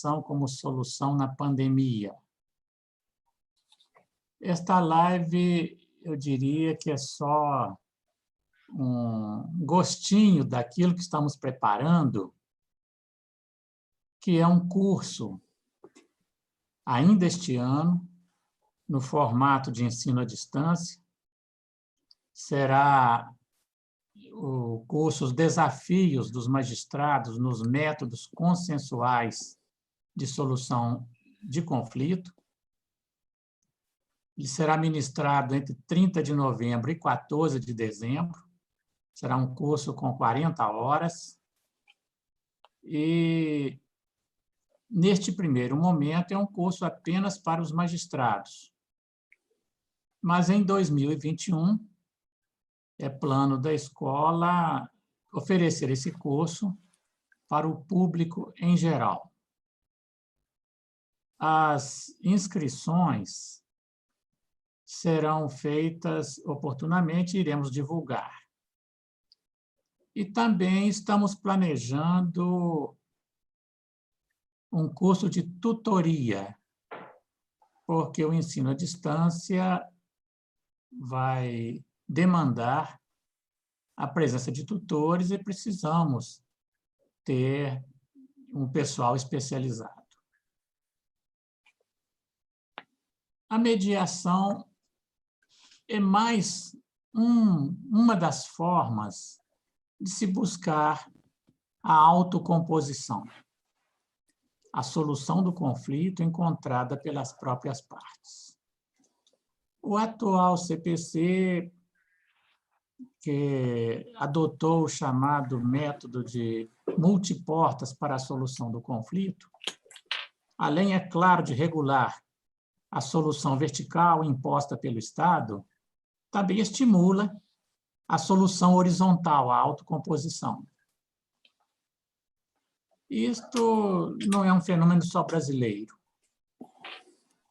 mediação como solução na pandemia. Esta live, eu diria que é só um gostinho daquilo que estamos preparando, que é um curso, ainda este ano, no formato de ensino à distância. Será o curso Os Desafios dos Magistrados nos Métodos Consensuais de Solução de Conflito. Ele será ministrado entre 30 de novembro e 14 de dezembro. Será um curso com 40 horas. E, neste primeiro momento, é um curso apenas para os magistrados. Mas, em 2021, é plano da escola oferecer esse curso para o público em geral. As inscrições serão feitas oportunamente e iremos divulgar. E também estamos planejando um curso de tutoria, porque o ensino à distância vai demandar a presença de tutores e precisamos ter um pessoal especializado. A mediação é mais uma das formas de se buscar a autocomposição, a solução do conflito encontrada pelas próprias partes. O atual CPC, que adotou o chamado método de multiportas para a solução do conflito, além, é claro, de regular a solução vertical imposta pelo Estado, também estimula a solução horizontal, a autocomposição. Isto não é um fenômeno só brasileiro.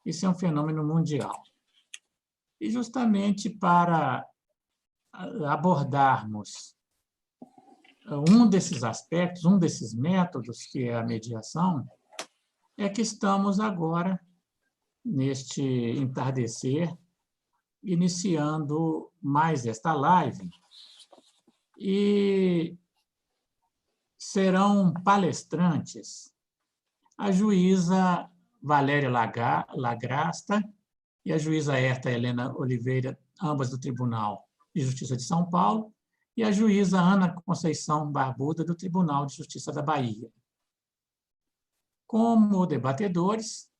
Isso é um fenômeno mundial. E justamente para abordarmos um desses aspectos, um desses métodos, que é a mediação, é que estamos agora, neste entardecer, iniciando mais esta live, e serão palestrantes a juíza Valéria Lagrasta e a juíza Herta Helena Oliveira, ambas do Tribunal de Justiça de São Paulo, e a juíza Ana Conceição Barbuda, do Tribunal de Justiça da Bahia. Como debatedores,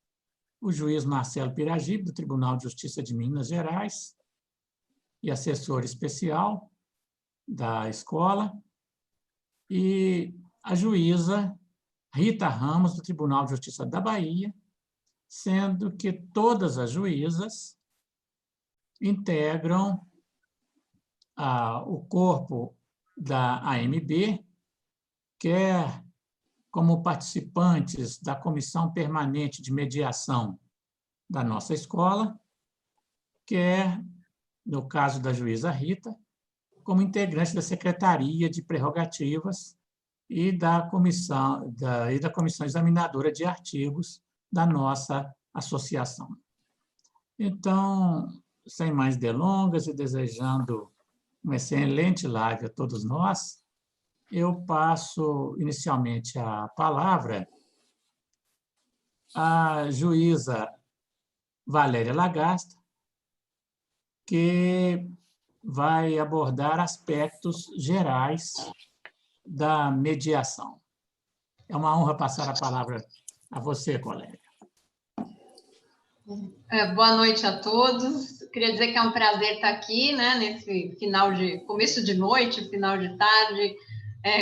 o juiz Marcelo Piragibe, do Tribunal de Justiça de Minas Gerais, e assessor especial da escola, e a juíza Rita Ramos, do Tribunal de Justiça da Bahia, sendo que todas as juízas integram o corpo da AMB, quer como participantes da Comissão Permanente de Mediação da nossa escola, quer, no caso da juíza Rita, como integrante da Secretaria de Prerrogativas e da Comissão Examinadora de Artigos da nossa associação. Então, sem mais delongas e desejando uma excelente live a todos nós, eu passo inicialmente a palavra à juíza Valéria Lagrasta, que vai abordar aspectos gerais da mediação. É uma honra passar a palavra a você, colega. Boa noite a todos. Queria dizer que é um prazer estar aqui, né, nesse começo de noite, final de tarde,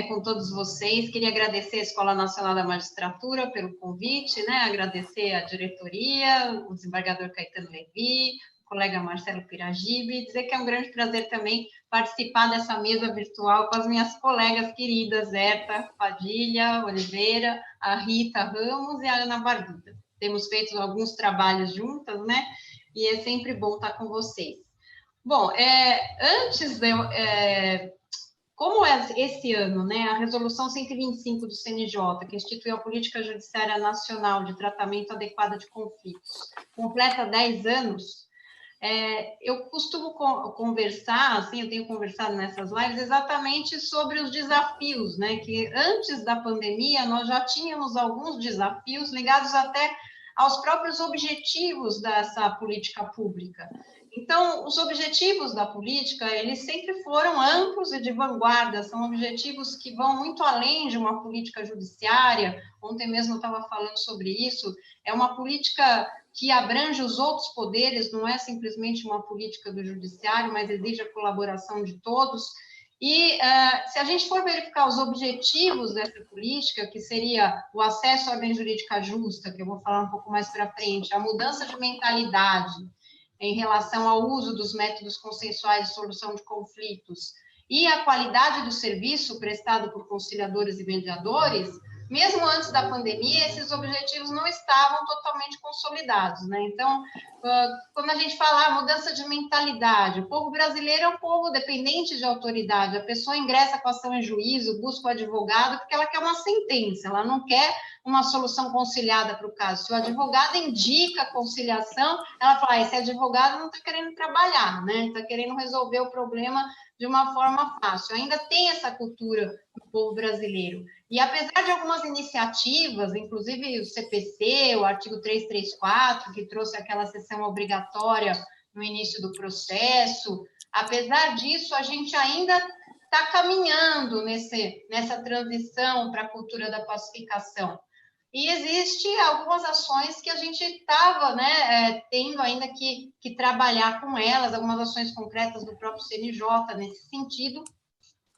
com todos vocês. Queria agradecer à Escola Nacional da Magistratura pelo convite, né, agradecer à diretoria, o desembargador Caetano Levi, o colega Marcelo Piragibe, e dizer que é um grande prazer também participar dessa mesa virtual com as minhas colegas queridas, Herta Padilha Oliveira, a Rita Ramos e a Ana Barbuda. Temos feito alguns trabalhos juntas, né? E é sempre bom estar com vocês. Bom, antes de eu como é esse ano, né, a resolução 125 do CNJ, que instituiu a Política Judiciária Nacional de Tratamento Adequado de Conflitos, completa 10 anos, eu costumo conversar, assim, eu tenho conversado nessas lives exatamente sobre os desafios, né, que antes da pandemia nós já tínhamos alguns desafios ligados até aos próprios objetivos dessa política pública. Então, os objetivos da política, eles sempre foram amplos e de vanguarda, são objetivos que vão muito além de uma política judiciária. Ontem mesmo eu estava falando sobre isso, é uma política que abrange os outros poderes, não é simplesmente uma política do judiciário, mas exige a colaboração de todos. E se a gente for verificar os objetivos dessa política, que seria o acesso à ordem jurídica justa, que eu vou falar um pouco mais para frente, a mudança de mentalidade em relação ao uso dos métodos consensuais de solução de conflitos e a qualidade do serviço prestado por conciliadores e mediadores, mesmo antes da pandemia, esses objetivos não estavam totalmente consolidados, né? Então, quando a gente fala mudança de mentalidade, o povo brasileiro é um povo dependente de autoridade, a pessoa ingressa com ação em juízo, busca o advogado, porque ela quer uma sentença, ela não quer uma solução conciliada para o caso. Se o advogado indica a conciliação, ela fala, esse advogado não está querendo trabalhar, né? Está querendo resolver o problema de uma forma fácil. Ainda tem essa cultura do povo brasileiro. E apesar de algumas iniciativas, inclusive o CPC, o artigo 334, que trouxe aquela sessão obrigatória no início do processo, apesar disso, a gente ainda está caminhando nessa transição para a cultura da pacificação. E existem algumas ações que a gente estava, né, tendo ainda que trabalhar com elas, algumas ações concretas do próprio CNJ nesse sentido,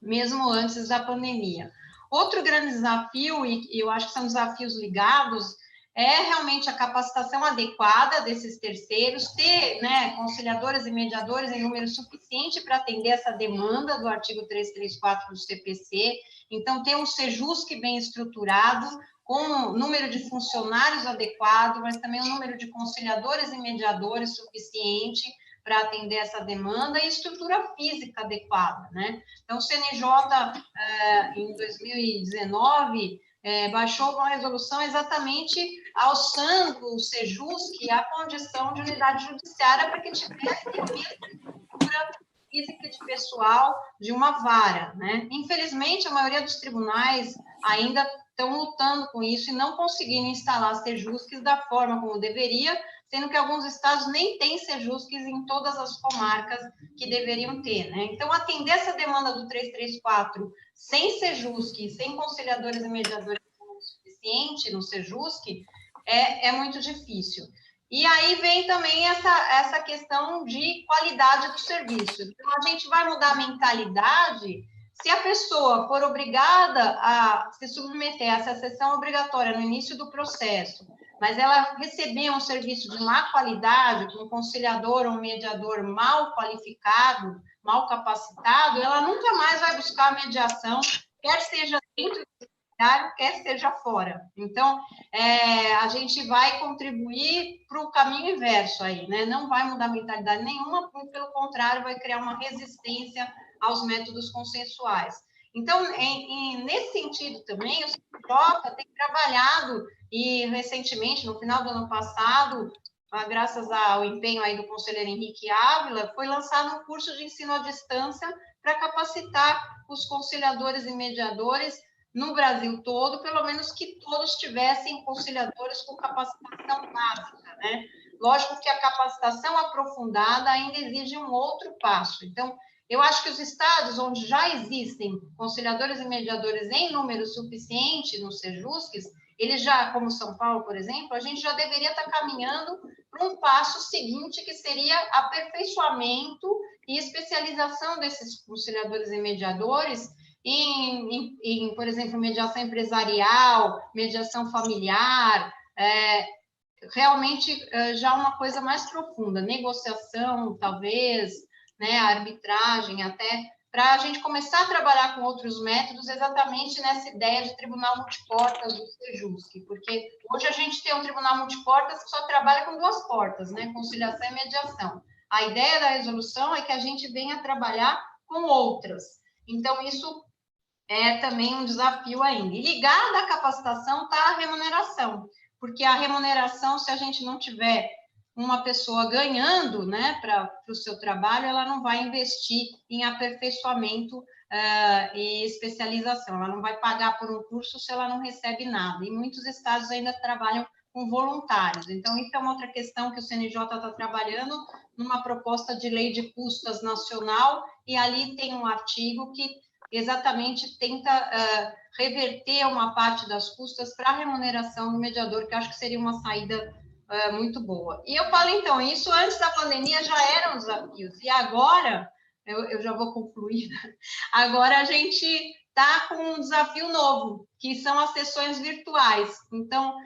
mesmo antes da pandemia. Outro grande desafio, e eu acho que são desafios ligados, é realmente a capacitação adequada desses terceiros, ter, né, conciliadores e mediadores em número suficiente para atender essa demanda do artigo 334 do CPC, então ter um SEJUSC bem estruturado, com um número de funcionários adequado, mas também um número de conciliadores e mediadores suficiente para atender essa demanda e estrutura física adequada, né? Então, o CNJ, em 2019, baixou uma resolução exatamente alçando o SEJUSC à condição de unidade judiciária para que tivesse a estrutura física de pessoal de uma vara, né? Infelizmente, a maioria dos tribunais ainda estão lutando com isso e não conseguindo instalar SEJUSCs da forma como deveria, sendo que alguns estados nem têm SEJUSCs em todas as comarcas que deveriam ter, né? Então, atender essa demanda do 334 sem SEJUSC, sem conciliadores e mediadores suficiente no SEJUSC, é muito difícil. E aí vem também essa questão de qualidade do serviço. Então, a gente vai mudar a mentalidade. Se a pessoa for obrigada a se submeter a essa sessão obrigatória no início do processo, mas ela receber um serviço de má qualidade, com um conciliador ou um mediador mal qualificado, mal capacitado, ela nunca mais vai buscar a mediação, quer seja dentro do judiciário, quer seja fora. Então, a gente vai contribuir para o caminho inverso aí, né? Não vai mudar mentalidade nenhuma, pelo contrário, vai criar uma resistência aos métodos consensuais. Então, nesse sentido também, o CNJ tem trabalhado, e recentemente, no final do ano passado, graças ao empenho aí do conselheiro Henrique Ávila, foi lançado um curso de ensino à distância para capacitar os conciliadores e mediadores no Brasil todo, pelo menos que todos tivessem conciliadores com capacitação básica, né? Lógico que a capacitação aprofundada ainda exige um outro passo. Então, eu acho que os estados onde já existem conciliadores e mediadores em número suficiente nos SEJUSCs, eles já, como São Paulo, por exemplo, a gente já deveria estar caminhando para um passo seguinte, que seria aperfeiçoamento e especialização desses conciliadores e mediadores em, por exemplo, mediação empresarial, mediação familiar, realmente já uma coisa mais profunda, negociação, talvez, né, arbitragem até, para a gente começar a trabalhar com outros métodos exatamente nessa ideia de tribunal multiportas do SEJUSC, porque hoje a gente tem um tribunal multiportas que só trabalha com duas portas, né, conciliação e mediação. A ideia da resolução é que a gente venha trabalhar com outras. Então, isso é também um desafio ainda. E ligada à capacitação está a remuneração, porque a remuneração, se a gente não tiver uma pessoa ganhando, né, para o seu trabalho, ela não vai investir em aperfeiçoamento e especialização, ela não vai pagar por um curso se ela não recebe nada. E muitos estados ainda trabalham com voluntários. Então, isso é uma outra questão que o CNJ está trabalhando numa proposta de lei de custas nacional, e ali tem um artigo que exatamente tenta reverter uma parte das custas para a remuneração do mediador, que eu acho que seria uma saída muito boa. E eu falo, então, isso antes da pandemia já eram desafios, e agora, eu já vou concluir, agora a gente está com um desafio novo, que são as sessões virtuais. Então,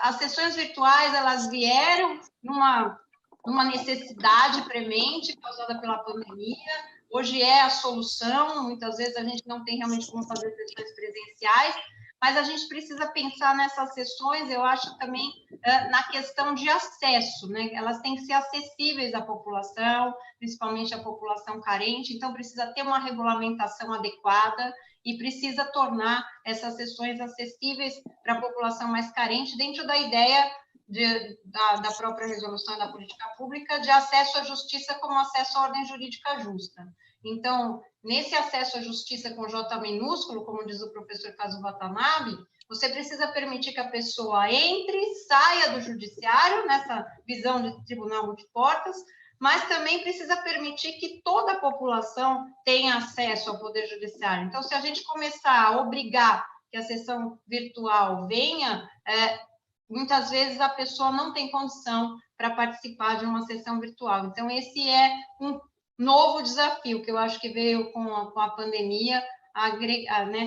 as sessões virtuais, elas vieram numa necessidade premente causada pela pandemia. Hoje é a solução, muitas vezes a gente não tem realmente como fazer sessões presenciais, mas a gente precisa pensar nessas sessões, eu acho também, na questão de acesso, né? Elas têm que ser acessíveis à população, principalmente à população carente, então precisa ter uma regulamentação adequada e precisa tornar essas sessões acessíveis para a população mais carente, dentro da ideia da própria resolução da política pública de acesso à justiça como acesso à ordem jurídica justa. Então, nesse acesso à justiça com J minúsculo, como diz o professor Kazu Watanabe, você precisa permitir que a pessoa entre, saia do judiciário, nessa visão de tribunal multiportas, mas também precisa permitir que toda a população tenha acesso ao poder judiciário. Então, se a gente começar a obrigar que a sessão virtual venha, muitas vezes a pessoa não tem condição para participar de uma sessão virtual. Então, esse é um novo desafio que eu acho que veio com a pandemia,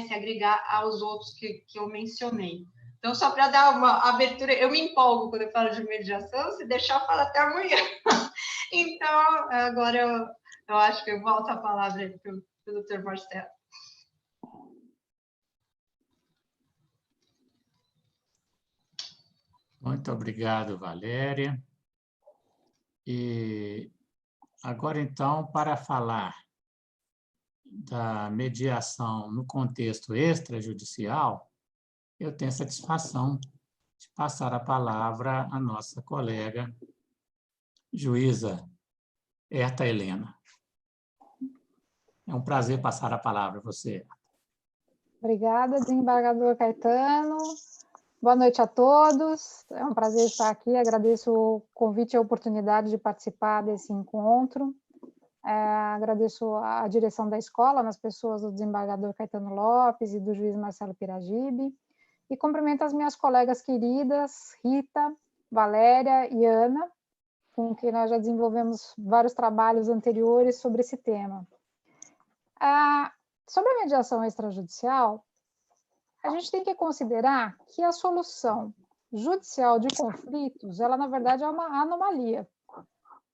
se agregar aos outros que eu mencionei. Então, só para dar uma abertura, eu me empolgo quando eu falo de mediação, se deixar, eu falo até amanhã. Então, agora eu acho que eu volto a palavra para o doutor Marcelo. Muito obrigado, Valéria. E agora, então, para falar da mediação no contexto extrajudicial, eu tenho satisfação de passar a palavra à nossa colega, juíza Herta Helena. É um prazer passar a palavra a você. Obrigada, desembargador Caetano. Boa noite a todos. É um prazer estar aqui. Agradeço o convite e a oportunidade de participar desse encontro. Agradeço a direção da escola, nas pessoas do desembargador Caetano Lopes e do juiz Marcelo Piragibe. E cumprimento as minhas colegas queridas, Rita, Valéria e Ana, com quem nós já desenvolvemos vários trabalhos anteriores sobre esse tema. Sobre a mediação extrajudicial, a gente tem que considerar que a solução judicial de conflitos, ela, na verdade, é uma anomalia.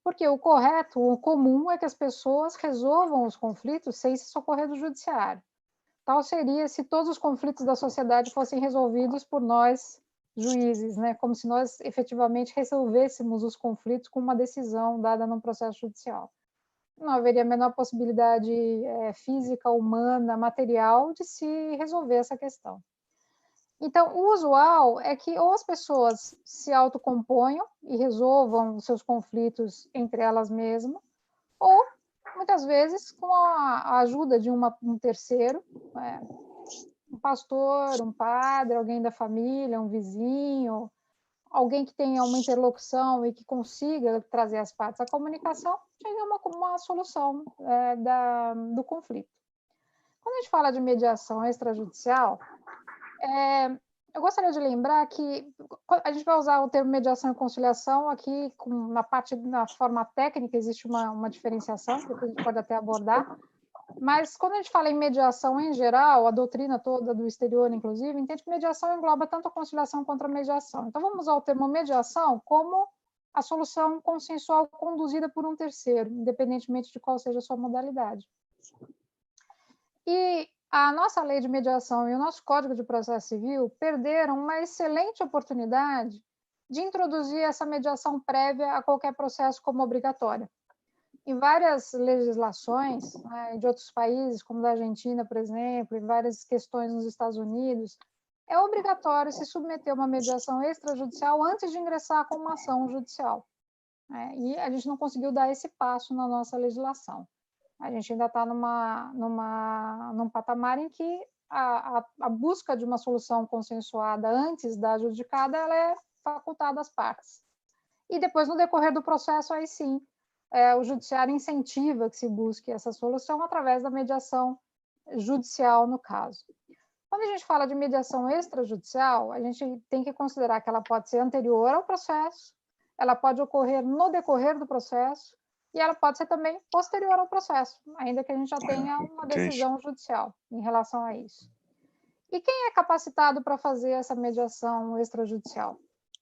Porque o correto, o comum, é que as pessoas resolvam os conflitos sem se socorrer do judiciário. Tal seria se todos os conflitos da sociedade fossem resolvidos por nós, juízes, né? Como se nós efetivamente resolvêssemos os conflitos com uma decisão dada num processo judicial. Não haveria a menor possibilidade física, humana, material de se resolver essa questão. Então, o usual é que ou as pessoas se autocomponham e resolvam os seus conflitos entre elas mesmas, ou, muitas vezes, com a ajuda de um terceiro, um pastor, um padre, alguém da família, um vizinho, alguém que tenha uma interlocução e que consiga trazer as partes à comunicação, chega a uma solução do conflito. Quando a gente fala de mediação extrajudicial, eu gostaria de lembrar que a gente vai usar o termo mediação e conciliação aqui, na forma técnica existe uma diferenciação, que a gente pode até abordar, mas quando a gente fala em mediação em geral, a doutrina toda do exterior, inclusive, entende que mediação engloba tanto a conciliação quanto a mediação. Então, vamos usar o termo mediação como a solução consensual conduzida por um terceiro, independentemente de qual seja a sua modalidade. E a nossa lei de mediação e o nosso Código de Processo Civil perderam uma excelente oportunidade de introduzir essa mediação prévia a qualquer processo como obrigatória. em várias legislações, né, de outros países, como da Argentina, por exemplo, em várias questões nos Estados Unidos, é obrigatório se submeter a uma mediação extrajudicial antes de ingressar com uma ação judicial. Né? E a gente não conseguiu dar esse passo na nossa legislação. A gente ainda está num patamar em que a busca de uma solução consensuada antes da adjudicada ela é facultada às partes. E depois, no decorrer do processo, aí sim, o judiciário incentiva que se busque essa solução através da mediação judicial, no caso. Quando a gente fala de mediação extrajudicial, a gente tem que considerar que ela pode ser anterior ao processo, ela pode ocorrer no decorrer do processo, e ela pode ser também posterior ao processo, ainda que a gente já tenha uma decisão judicial em relação a isso. E quem é capacitado para fazer essa mediação extrajudicial?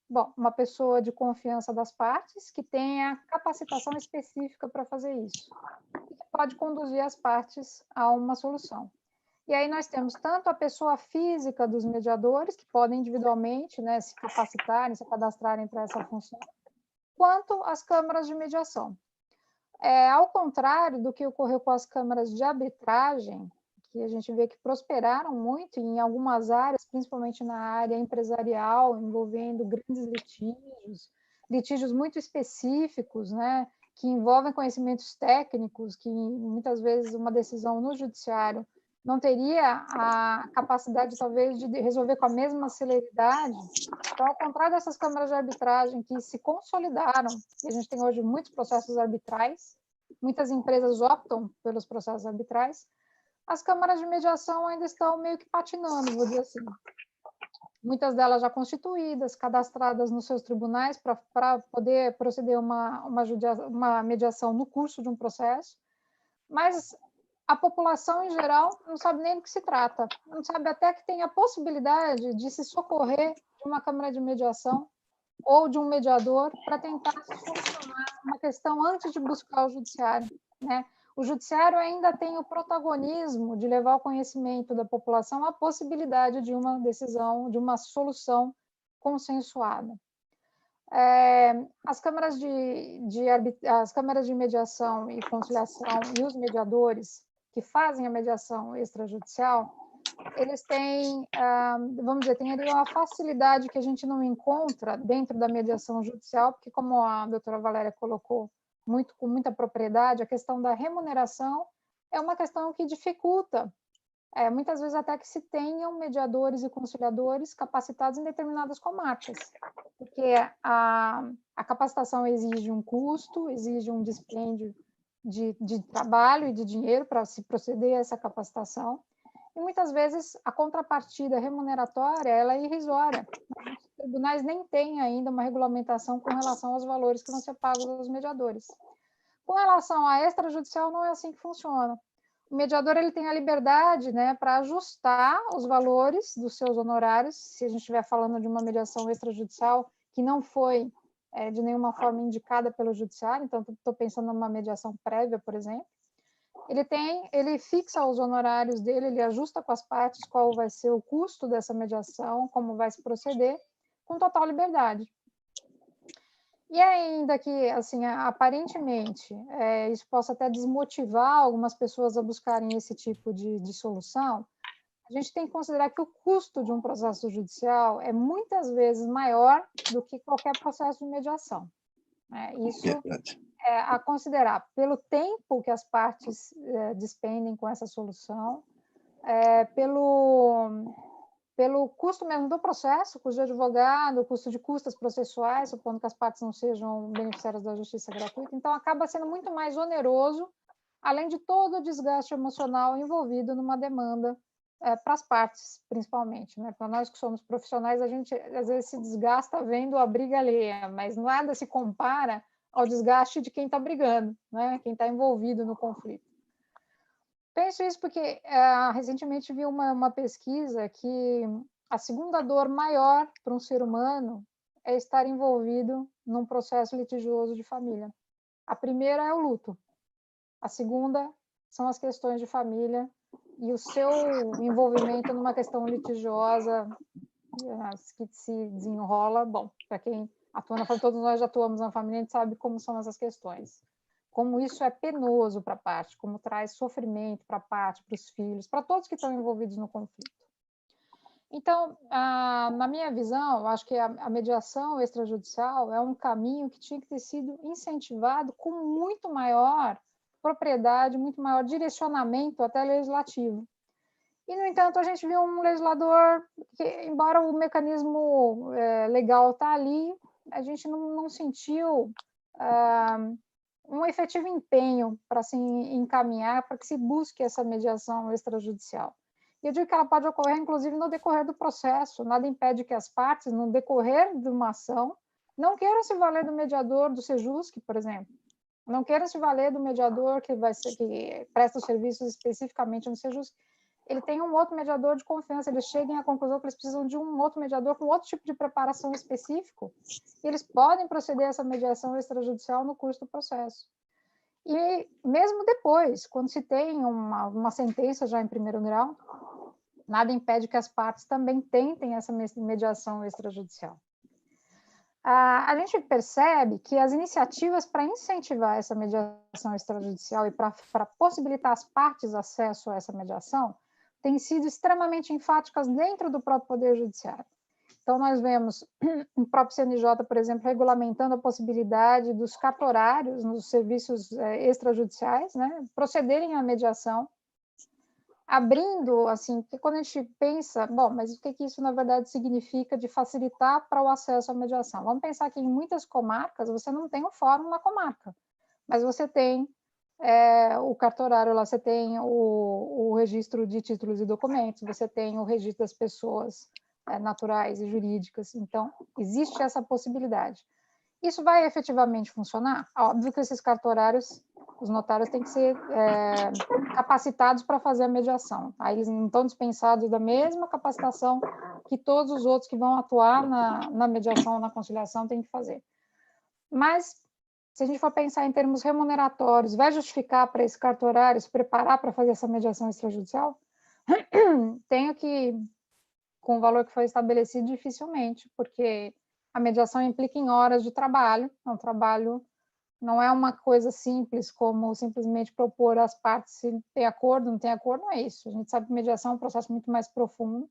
Bom, uma pessoa de confiança das partes que tenha capacitação específica para fazer isso, e que pode conduzir as partes a uma solução. E aí nós temos tanto a pessoa física dos mediadores, que podem individualmente, né, se capacitarem, se cadastrarem para essa função, quanto as câmaras de mediação. Ao contrário do que ocorreu com as câmaras de arbitragem, que a gente vê que prosperaram muito em algumas áreas, principalmente na área empresarial, envolvendo grandes litígios muito específicos, né, que envolvem conhecimentos técnicos, que muitas vezes uma decisão no judiciário não teria a capacidade, talvez, de resolver com a mesma celeridade. Então, ao contrário dessas câmaras de arbitragem que se consolidaram, e a gente tem hoje muitos processos arbitrais, muitas empresas optam pelos processos arbitrais, as câmaras de mediação ainda estão meio que patinando, vou dizer assim. Muitas delas já constituídas, cadastradas nos seus tribunais para poder proceder uma mediação no curso de um processo, mas a população em geral não sabe nem do que se trata, não sabe até que tem a possibilidade de se socorrer de uma câmara de mediação ou de um mediador para tentar solucionar uma questão antes de buscar o judiciário, né? O judiciário ainda tem o protagonismo de levar ao conhecimento da população a possibilidade de uma decisão, de uma solução consensuada. As câmaras de mediação e conciliação e os mediadores que fazem a mediação extrajudicial, eles têm, vamos dizer, tem ali uma facilidade que a gente não encontra dentro da mediação judicial, porque como a doutora Valéria colocou com muita propriedade, a questão da remuneração é uma questão que dificulta, muitas vezes até que se tenham mediadores e conciliadores capacitados em determinadas comarcas, porque a capacitação exige um custo, exige um dispêndio de trabalho e de dinheiro para se proceder a essa capacitação, e muitas vezes a contrapartida remuneratória ela é irrisória. Os tribunais nem têm ainda uma regulamentação com relação aos valores que vão ser pagos aos mediadores. Com relação à extrajudicial, não é assim que funciona. O mediador ele tem a liberdade, né, para ajustar os valores dos seus honorários, se a gente estiver falando de uma mediação extrajudicial que não foi de nenhuma forma indicada pelo judiciário, então estou pensando numa mediação prévia, por exemplo. Ele fixa os honorários dele, ele ajusta com as partes qual vai ser o custo dessa mediação, como vai se proceder, com total liberdade. E ainda que, assim, aparentemente, isso possa até desmotivar algumas pessoas a buscarem esse tipo de solução, a gente tem que considerar que o custo de um processo judicial é muitas vezes maior do que qualquer processo de mediação. Isso é a considerar pelo tempo que as partes despendem com essa solução, pelo custo mesmo do processo, custo de advogado, custo de custas processuais, supondo que as partes não sejam beneficiárias da justiça gratuita. Então, acaba sendo muito mais oneroso, além de todo o desgaste emocional envolvido numa demanda para as partes, principalmente. Né? Para nós que somos profissionais, a gente às vezes se desgasta vendo a briga alheia, mas nada se compara ao desgaste de quem está brigando, né? Quem está envolvido no conflito. Penso isso porque recentemente vi uma pesquisa que a segunda dor maior para um ser humano é estar envolvido num processo litigioso de família. A primeira é o luto. A segunda são as questões de família e o seu envolvimento numa questão litigiosa que se desenrola. Bom, para quem atua na família, todos nós já atuamos na família, a gente sabe como são essas questões. como isso é penoso para a parte, como traz sofrimento para a parte, para os filhos, para todos que estão envolvidos no conflito. Então, na minha visão, eu acho que a mediação extrajudicial é um caminho que tinha que ter sido incentivado com muito maior propriedade, muito maior direcionamento até legislativo. E, no entanto, a gente viu um legislador que, embora o mecanismo legal está ali, a gente não sentiu um efetivo empenho para se encaminhar, para que se busque essa mediação extrajudicial. E eu digo que ela pode ocorrer, inclusive, no decorrer do processo. Nada impede que as partes, no decorrer de uma ação, não queiram se valer do mediador do Sejusc, por exemplo. Não queiram se valer do mediador que presta os serviços especificamente no Sejusc. Ele tem um outro mediador de confiança, eles cheguem à conclusão que eles precisam de um outro mediador com outro tipo de preparação específico, e eles podem proceder a essa mediação extrajudicial no curso do processo. E mesmo depois, quando se tem uma sentença já em primeiro grau, nada impede que as partes também tentem essa mediação extrajudicial. A gente percebe que as iniciativas para incentivar essa mediação extrajudicial e para possibilitar às partes acesso a essa mediação têm sido extremamente enfáticas dentro do próprio Poder Judiciário. Então, nós vemos o próprio CNJ, por exemplo, regulamentando a possibilidade dos cartorários nos serviços extrajudiciais, né, procederem à mediação, abrindo, assim, que quando a gente pensa, bom, mas o que isso, na verdade, significa de facilitar para o acesso à mediação? Vamos pensar que em muitas comarcas você não tem um fórum na comarca, mas você tem o cartorário lá, você tem o registro de títulos e documentos, você tem o registro das pessoas naturais e jurídicas, então existe essa possibilidade. Isso vai efetivamente funcionar? Óbvio que esses cartorários, os notários têm que ser capacitados para fazer a mediação, tá? Eles não estão dispensados da mesma capacitação que todos os outros que vão atuar na mediação ou na conciliação têm que fazer. Mas, se a gente for pensar em termos remuneratórios, vai justificar para esse cartorário se preparar para fazer essa mediação extrajudicial? Tenho que, com o valor que foi estabelecido, dificilmente, porque a mediação implica em horas de trabalho, é um trabalho, não é uma coisa simples como simplesmente propor às partes se tem acordo, não tem acordo, não é isso. A gente sabe que mediação é um processo muito mais profundo,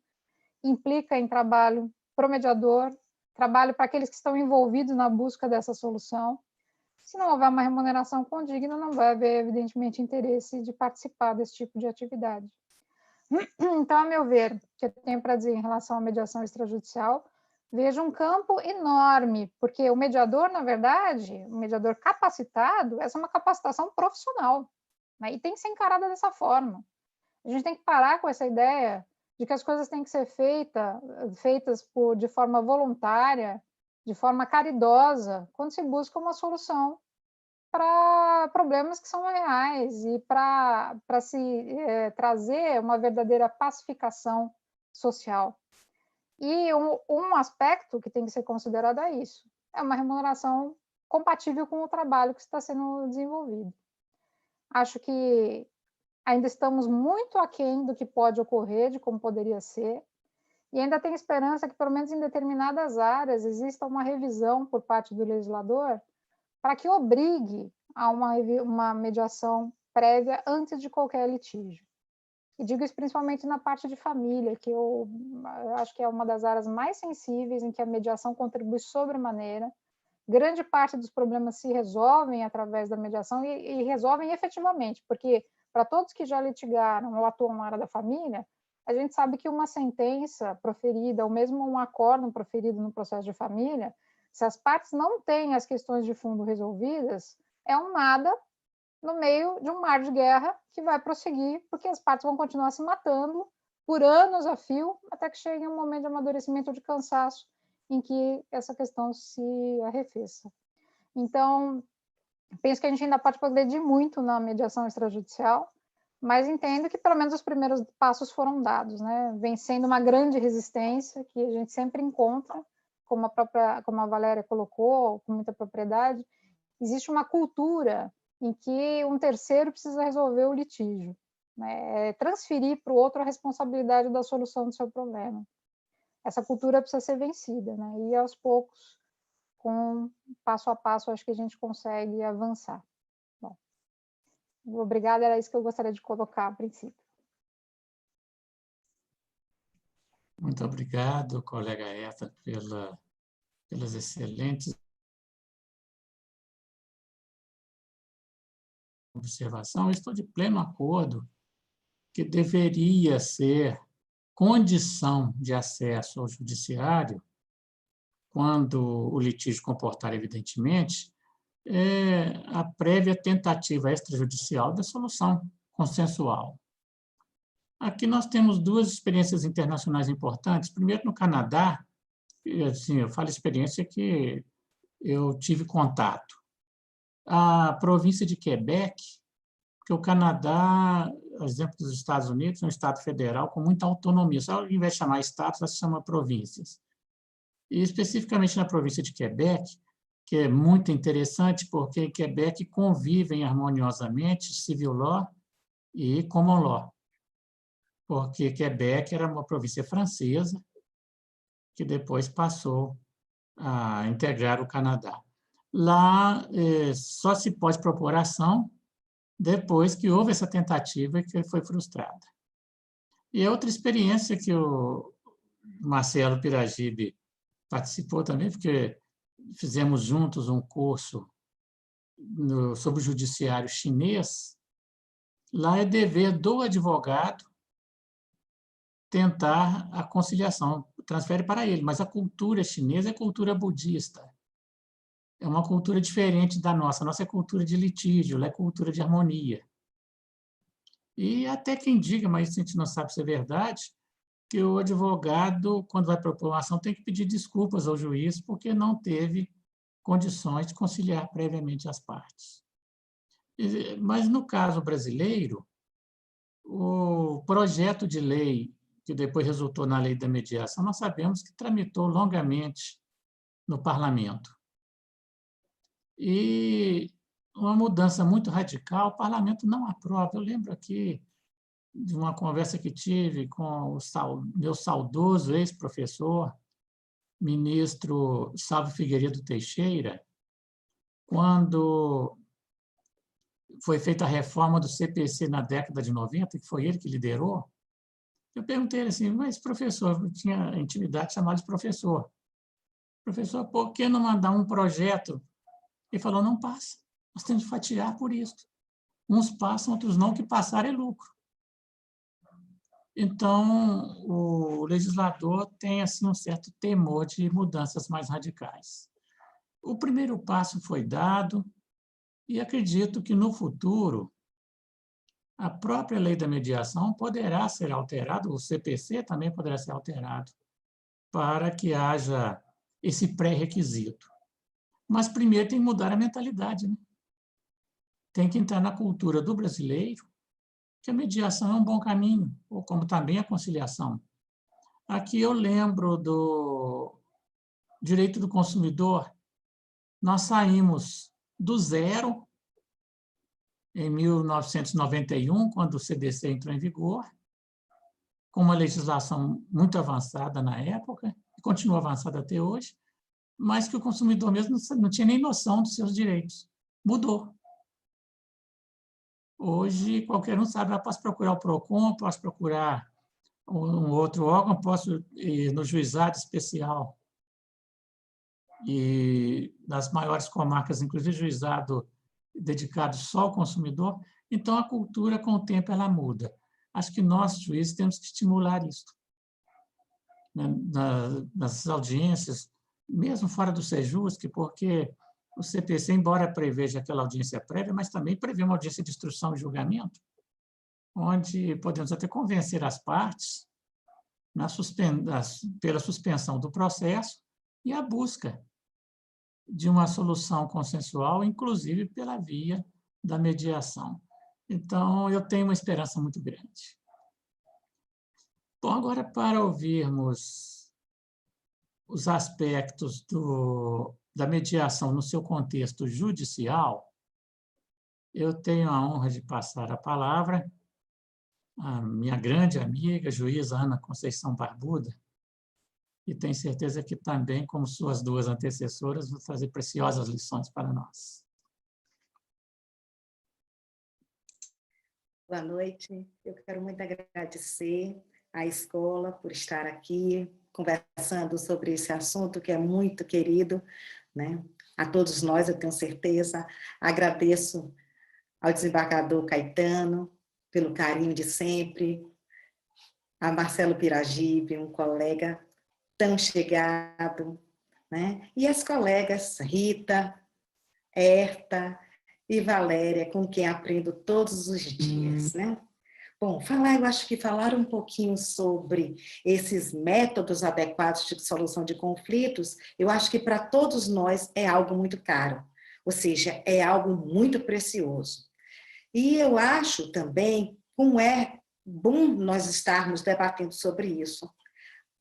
implica em trabalho para o mediador, trabalho para aqueles que estão envolvidos na busca dessa solução. Se não houver uma remuneração condigna, não vai haver, evidentemente, interesse de participar desse tipo de atividade. Então, a meu ver, o que eu tenho para dizer em relação à mediação extrajudicial, vejo um campo enorme, porque o mediador, na verdade, o mediador capacitado, essa é uma capacitação profissional, né? E tem que ser encarada dessa forma. A gente tem que parar com essa ideia de que as coisas têm que ser feitas de forma voluntária, de forma caridosa, quando se busca uma solução para problemas que são reais e para se trazer uma verdadeira pacificação social. E um aspecto que tem que ser considerado é isso, é uma remuneração compatível com o trabalho que está sendo desenvolvido. Acho que ainda estamos muito aquém do que pode ocorrer, de como poderia ser, e ainda tem esperança que, pelo menos em determinadas áreas, exista uma revisão por parte do legislador para que obrigue a uma mediação prévia antes de qualquer litígio. E digo isso principalmente na parte de família, que eu acho que é uma das áreas mais sensíveis em que a mediação contribui sobremaneira. Grande parte dos problemas se resolvem através da mediação e resolvem efetivamente, porque para todos que já litigaram ou atuam na área da família, a gente sabe que uma sentença proferida, ou mesmo um acórdão proferido no processo de família, se as partes não têm as questões de fundo resolvidas, é um nada no meio de um mar de guerra que vai prosseguir, porque as partes vão continuar se matando por anos a fio, até que chegue um momento de amadurecimento ou de cansaço em que essa questão se arrefeça. Então, penso que a gente ainda pode progredir muito na mediação extrajudicial, mas entendo que pelo menos os primeiros passos foram dados, né? Vencendo uma grande resistência que a gente sempre encontra, como a Valéria colocou, com muita propriedade, existe uma cultura em que um terceiro precisa resolver o litígio, né? Transferir para o outro a responsabilidade da solução do seu problema. Essa cultura precisa ser vencida, né? E aos poucos, com passo a passo, acho que a gente consegue avançar. Bom, Obrigada, era isso que eu gostaria de colocar a princípio. Muito obrigado, colega Eta, pelas excelentes observações. Estou de pleno acordo que deveria ser condição de acesso ao judiciário, quando o litígio comportar, evidentemente, a prévia tentativa extrajudicial da solução consensual. Aqui nós temos duas experiências internacionais importantes. Primeiro, no Canadá, assim, eu falo experiência que eu tive contato. A província de Quebec, porque o Canadá, a exemplo dos Estados Unidos, é um estado federal com muita autonomia. Só ao invés de chamar estados, ela se chama províncias. E especificamente na província de Quebec, que é muito interessante, porque em Quebec convivem harmoniosamente civil law e common law, porque Quebec era uma província francesa que depois passou a integrar o Canadá. Lá só se pode propor ação depois que houve essa tentativa e que foi frustrada. E outra experiência que o Marcelo Piragibe participou também, porque fizemos juntos um curso sobre o judiciário chinês. Lá é dever do advogado tentar a conciliação, transfere para ele, mas a cultura chinesa é cultura budista. É uma cultura diferente da nossa. A nossa é cultura de litígio, lá é cultura de harmonia. E até quem diga, mas a gente não sabe se é verdade, que o advogado, quando vai propor uma ação, tem que pedir desculpas ao juiz porque não teve condições de conciliar previamente as partes. Mas, no caso brasileiro, o projeto de lei, que depois resultou na lei da mediação, nós sabemos que tramitou longamente no parlamento. E uma mudança muito radical, o parlamento não aprova. Eu lembro aqui de uma conversa que tive com o meu saudoso ex-professor, ministro Salvo Figueiredo Teixeira, quando foi feita a reforma do CPC na década de 90, que foi ele que liderou. Eu perguntei assim, mas professor, eu tinha intimidade chamada de professor. Professor, por que não mandar um projeto? Ele falou, não passa, nós temos que fatiar por isso. Uns passam, outros não, que passar é lucro. Então, o legislador tem assim, um certo temor de mudanças mais radicais. O primeiro passo foi dado e acredito que, no futuro, a própria lei da mediação poderá ser alterada, o CPC também poderá ser alterado, para que haja esse pré-requisito. Mas, primeiro, tem que mudar a mentalidade, né? Tem que entrar na cultura do brasileiro que a mediação é um bom caminho, ou como também a conciliação. Aqui eu lembro do direito do consumidor. Nós saímos do zero em 1991, quando o CDC entrou em vigor, com uma legislação muito avançada na época, e continua avançada até hoje, mas que o consumidor mesmo não tinha nem noção dos seus direitos. Mudou. Hoje, qualquer um sabe, eu posso procurar o PROCON, posso procurar um outro órgão, posso ir no juizado especial. E nas maiores comarcas, inclusive juizado dedicado só ao consumidor. Então, a cultura, com o tempo, ela muda. Acho que nós, juízes, temos que estimular isso. Nas audiências, mesmo fora do SEJUSC, porque o CPC, embora preveja aquela audiência prévia, mas também prevê uma audiência de instrução e julgamento, onde podemos até convencer as partes pela suspensão do processo e a busca de uma solução consensual, inclusive pela via da mediação. Então, eu tenho uma esperança muito grande. Bom, agora, para ouvirmos os aspectos da mediação no seu contexto judicial, eu tenho a honra de passar a palavra à minha grande amiga, juíza Ana Conceição Barbuda, e tenho certeza que também, como suas duas antecessoras, vão trazer preciosas lições para nós. Boa noite. Eu quero muito agradecer à escola por estar aqui conversando sobre esse assunto que é muito querido, né? A todos nós, eu tenho certeza. Agradeço ao desembargador Caetano pelo carinho de sempre, a Marcelo Piragibe, um colega tão chegado, né? E as colegas Rita, Herta e Valéria, com quem aprendo todos os dias, né? Bom, eu acho que falar um pouquinho sobre esses métodos adequados de solução de conflitos, eu acho que para todos nós é algo muito caro, ou seja, é algo muito precioso. E eu acho também como é bom nós estarmos debatendo sobre isso.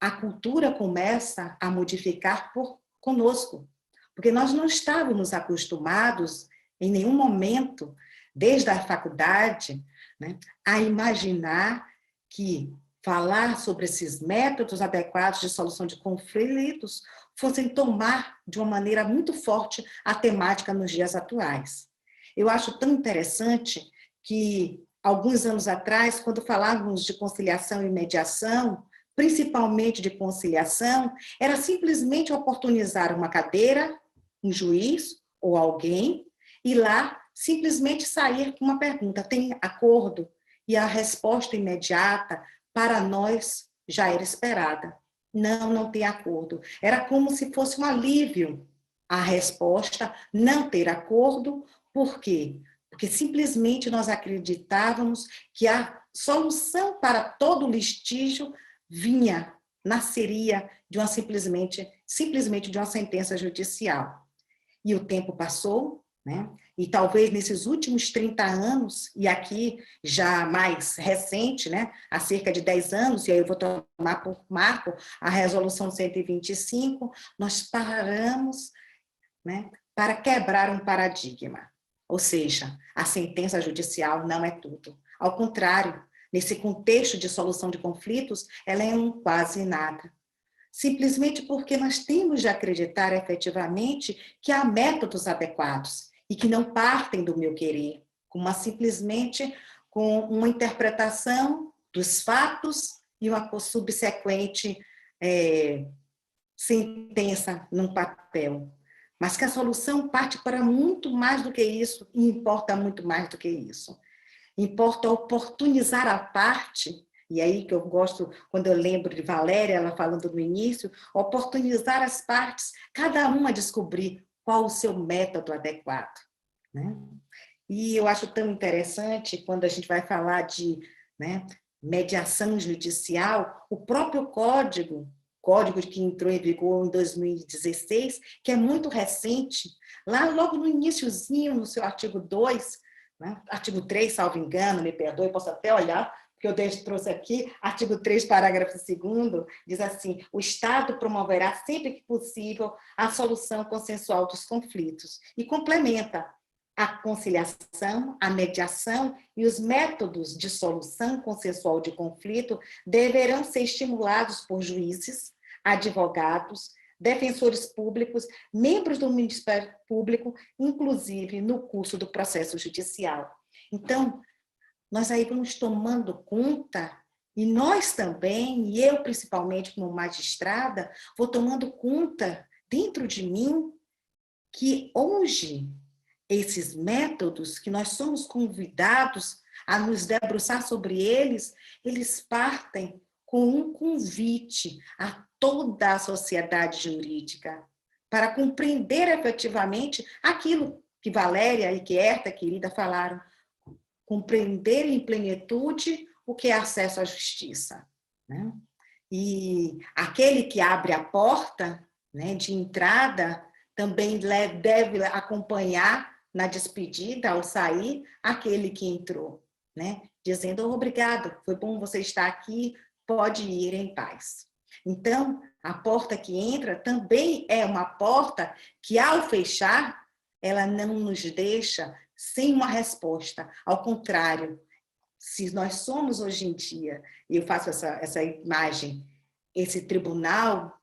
A cultura começa a modificar conosco, porque nós não estávamos acostumados em nenhum momento, desde a faculdade, né, a imaginar que falar sobre esses métodos adequados de solução de conflitos fossem tomar de uma maneira muito forte a temática nos dias atuais. Eu acho tão interessante que, alguns anos atrás, quando falávamos de conciliação e mediação, principalmente de conciliação, era simplesmente oportunizar uma cadeira, um juiz ou alguém, e lá simplesmente sair com uma pergunta: tem acordo? E a resposta imediata para nós já era esperada: não, não tem acordo. Era como se fosse um alívio a resposta não ter acordo. Por quê? Porque simplesmente nós acreditávamos que a solução para todo o litígio nasceria de uma simplesmente de uma sentença judicial. E o tempo passou, né? E talvez nesses últimos 30 anos, e aqui já mais recente, né? Há cerca de 10 anos, e aí eu vou tomar por marco a resolução 125, nós paramos, né, para quebrar um paradigma. Ou seja, a sentença judicial não é tudo. Ao contrário, nesse contexto de solução de conflitos, ela é um quase nada. Simplesmente porque nós temos de acreditar efetivamente que há métodos adequados e que não partem do meu querer, simplesmente com uma interpretação dos fatos e uma subsequente sentença num papel. Mas que a solução parte para muito mais do que isso e importa muito mais do que isso. Importa oportunizar a parte, e aí que eu gosto, quando eu lembro de Valéria, ela falando no início, oportunizar as partes, cada uma descobrir qual o seu método adequado, né? E eu acho tão interessante quando a gente vai falar de, né, mediação judicial, o próprio código que entrou em vigor em 2016, que é muito recente, lá logo no iniciozinho, no seu artigo 2, né, artigo 3, salvo engano, me perdoe, posso até olhar, porque eu trouxe aqui, artigo 3, parágrafo 2º, diz assim: o Estado promoverá sempre que possível a solução consensual dos conflitos, e complementa: a conciliação, a mediação e os métodos de solução consensual de conflito deverão ser estimulados por juízes, advogados, defensores públicos, membros do Ministério Público, inclusive no curso do processo judicial. Então, nós aí vamos tomando conta, e nós também, e eu principalmente como magistrada, vou tomando conta dentro de mim que hoje esses métodos que nós somos convidados a nos debruçar sobre eles, eles partem com um convite a toda a sociedade jurídica para compreender efetivamente aquilo que Valéria e que Herta, querida, falaram: compreender em plenitude o que é acesso à justiça, né? E aquele que abre a porta, né, de entrada também deve acompanhar na despedida, ao sair, aquele que entrou, né? Dizendo: obrigado, foi bom você estar aqui, pode ir em paz. Então, a porta que entra também é uma porta que, ao fechar, ela não nos deixa sem uma resposta. Ao contrário, se nós somos hoje em dia, e eu faço essa imagem, esse tribunal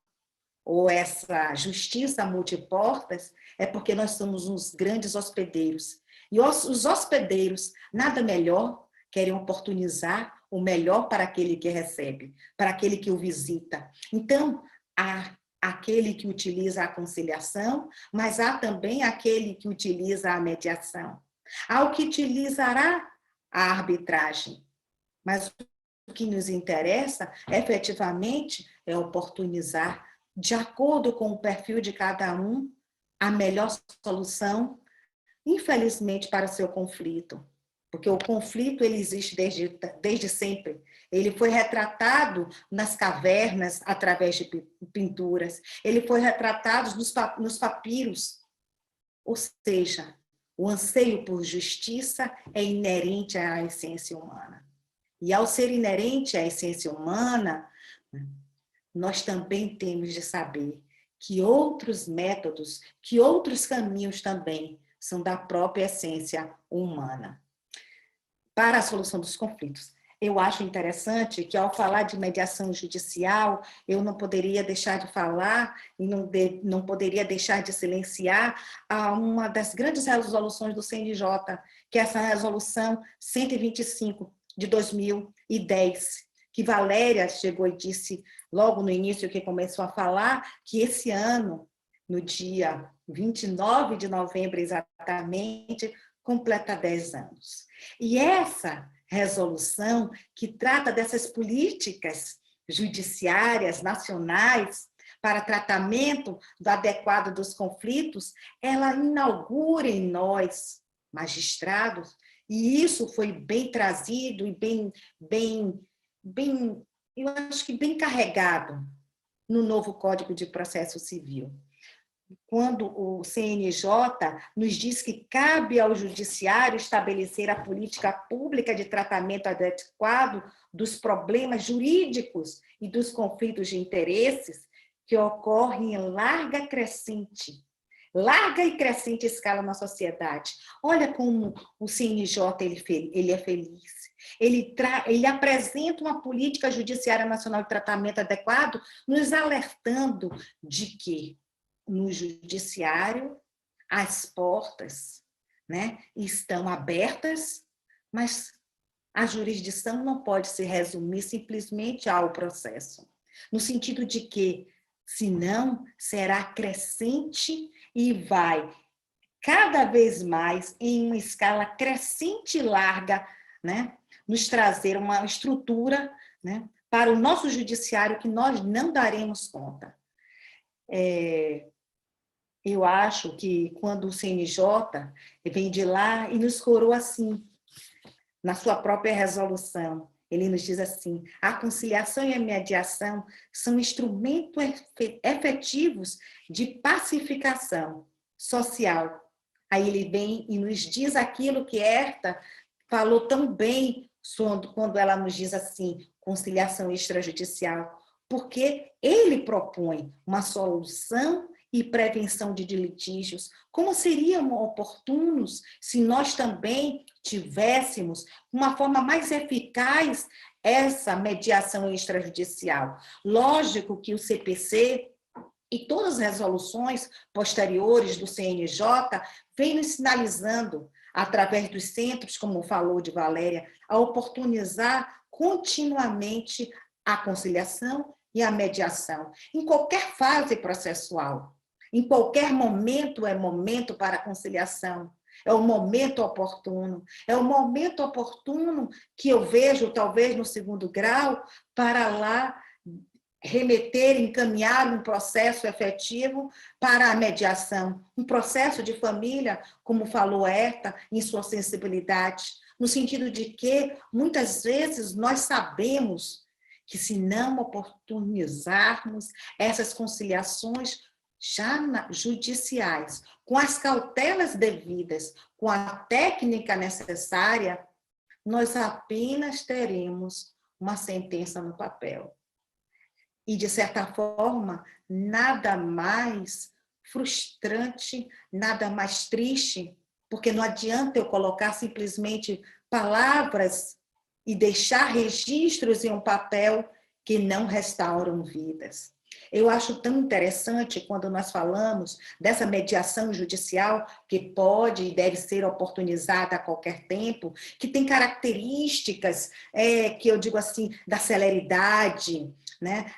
ou essa justiça multiportas, é porque nós somos uns grandes hospedeiros. E os hospedeiros, nada melhor querem oportunizar o melhor para aquele que recebe, para aquele que o visita. Então, há aquele que utiliza a conciliação, mas há também aquele que utiliza a mediação. Há o que utilizará a arbitragem, mas o que nos interessa, efetivamente, é oportunizar, de acordo com o perfil de cada um, a melhor solução, infelizmente, para o seu conflito. Porque o conflito ele existe desde sempre. Ele foi retratado nas cavernas, através de pinturas. Ele foi retratado nos papiros. Ou seja, o anseio por justiça é inerente à essência humana. E ao ser inerente à essência humana, nós também temos de saber que outros métodos, que outros caminhos também são da própria essência humana para a solução dos conflitos. Eu acho interessante que, ao falar de mediação judicial, eu não poderia deixar de falar e não poderia deixar de silenciar uma das grandes resoluções do CNJ, que é essa resolução 125 de 2010, que Valéria chegou e disse logo no início que começou a falar, que esse ano, no dia 29 de novembro exatamente, completa 10 anos. E essa resolução que trata dessas políticas judiciárias nacionais para tratamento do adequado dos conflitos, ela inaugura em nós, magistrados, e isso foi bem trazido e bem, eu acho que bem carregado no novo Código de Processo Civil. Quando o CNJ nos diz que cabe ao judiciário estabelecer a política pública de tratamento adequado dos problemas jurídicos e dos conflitos de interesses que ocorrem em larga e crescente escala na sociedade. Olha como o CNJ ele é feliz. Ele apresenta uma política judiciária nacional de tratamento adequado, nos alertando de que no judiciário as portas, né, estão abertas, mas a jurisdição não pode se resumir simplesmente ao processo, no sentido de que, senão, será crescente e vai cada vez mais, em uma escala crescente e larga, né, nos trazer uma estrutura, né, para o nosso judiciário que nós não daremos conta. Eu acho que quando o CNJ vem de lá e nos coroa assim, na sua própria resolução, ele nos diz assim: a conciliação e a mediação são instrumentos efetivos de pacificação social. Aí ele vem e nos diz aquilo que Herta falou tão bem quando ela nos diz assim, conciliação extrajudicial, porque ele propõe uma solução e prevenção de litígios. Como seriam oportunos se nós também tivéssemos uma forma mais eficaz essa mediação extrajudicial? Lógico que o CPC e todas as resoluções posteriores do CNJ vêm nos sinalizando, através dos centros, como falou de Valéria, a oportunizar continuamente a conciliação e a mediação, em qualquer fase processual. Em qualquer momento é momento para a conciliação, é o momento oportuno. É o momento oportuno que eu vejo, talvez no segundo grau, para lá remeter, encaminhar um processo efetivo para a mediação. Um processo de família, como falou Herta, em sua sensibilidade, no sentido de que, muitas vezes, nós sabemos que, se não oportunizarmos essas conciliações já judiciais, com as cautelas devidas, com a técnica necessária, nós apenas teremos uma sentença no papel. E, de certa forma, nada mais frustrante, nada mais triste, porque não adianta eu colocar simplesmente palavras e deixar registros em um papel que não restauram vidas. Eu acho tão interessante quando nós falamos dessa mediação judicial que pode e deve ser oportunizada a qualquer tempo, que tem características, que eu digo assim, da celeridade, né?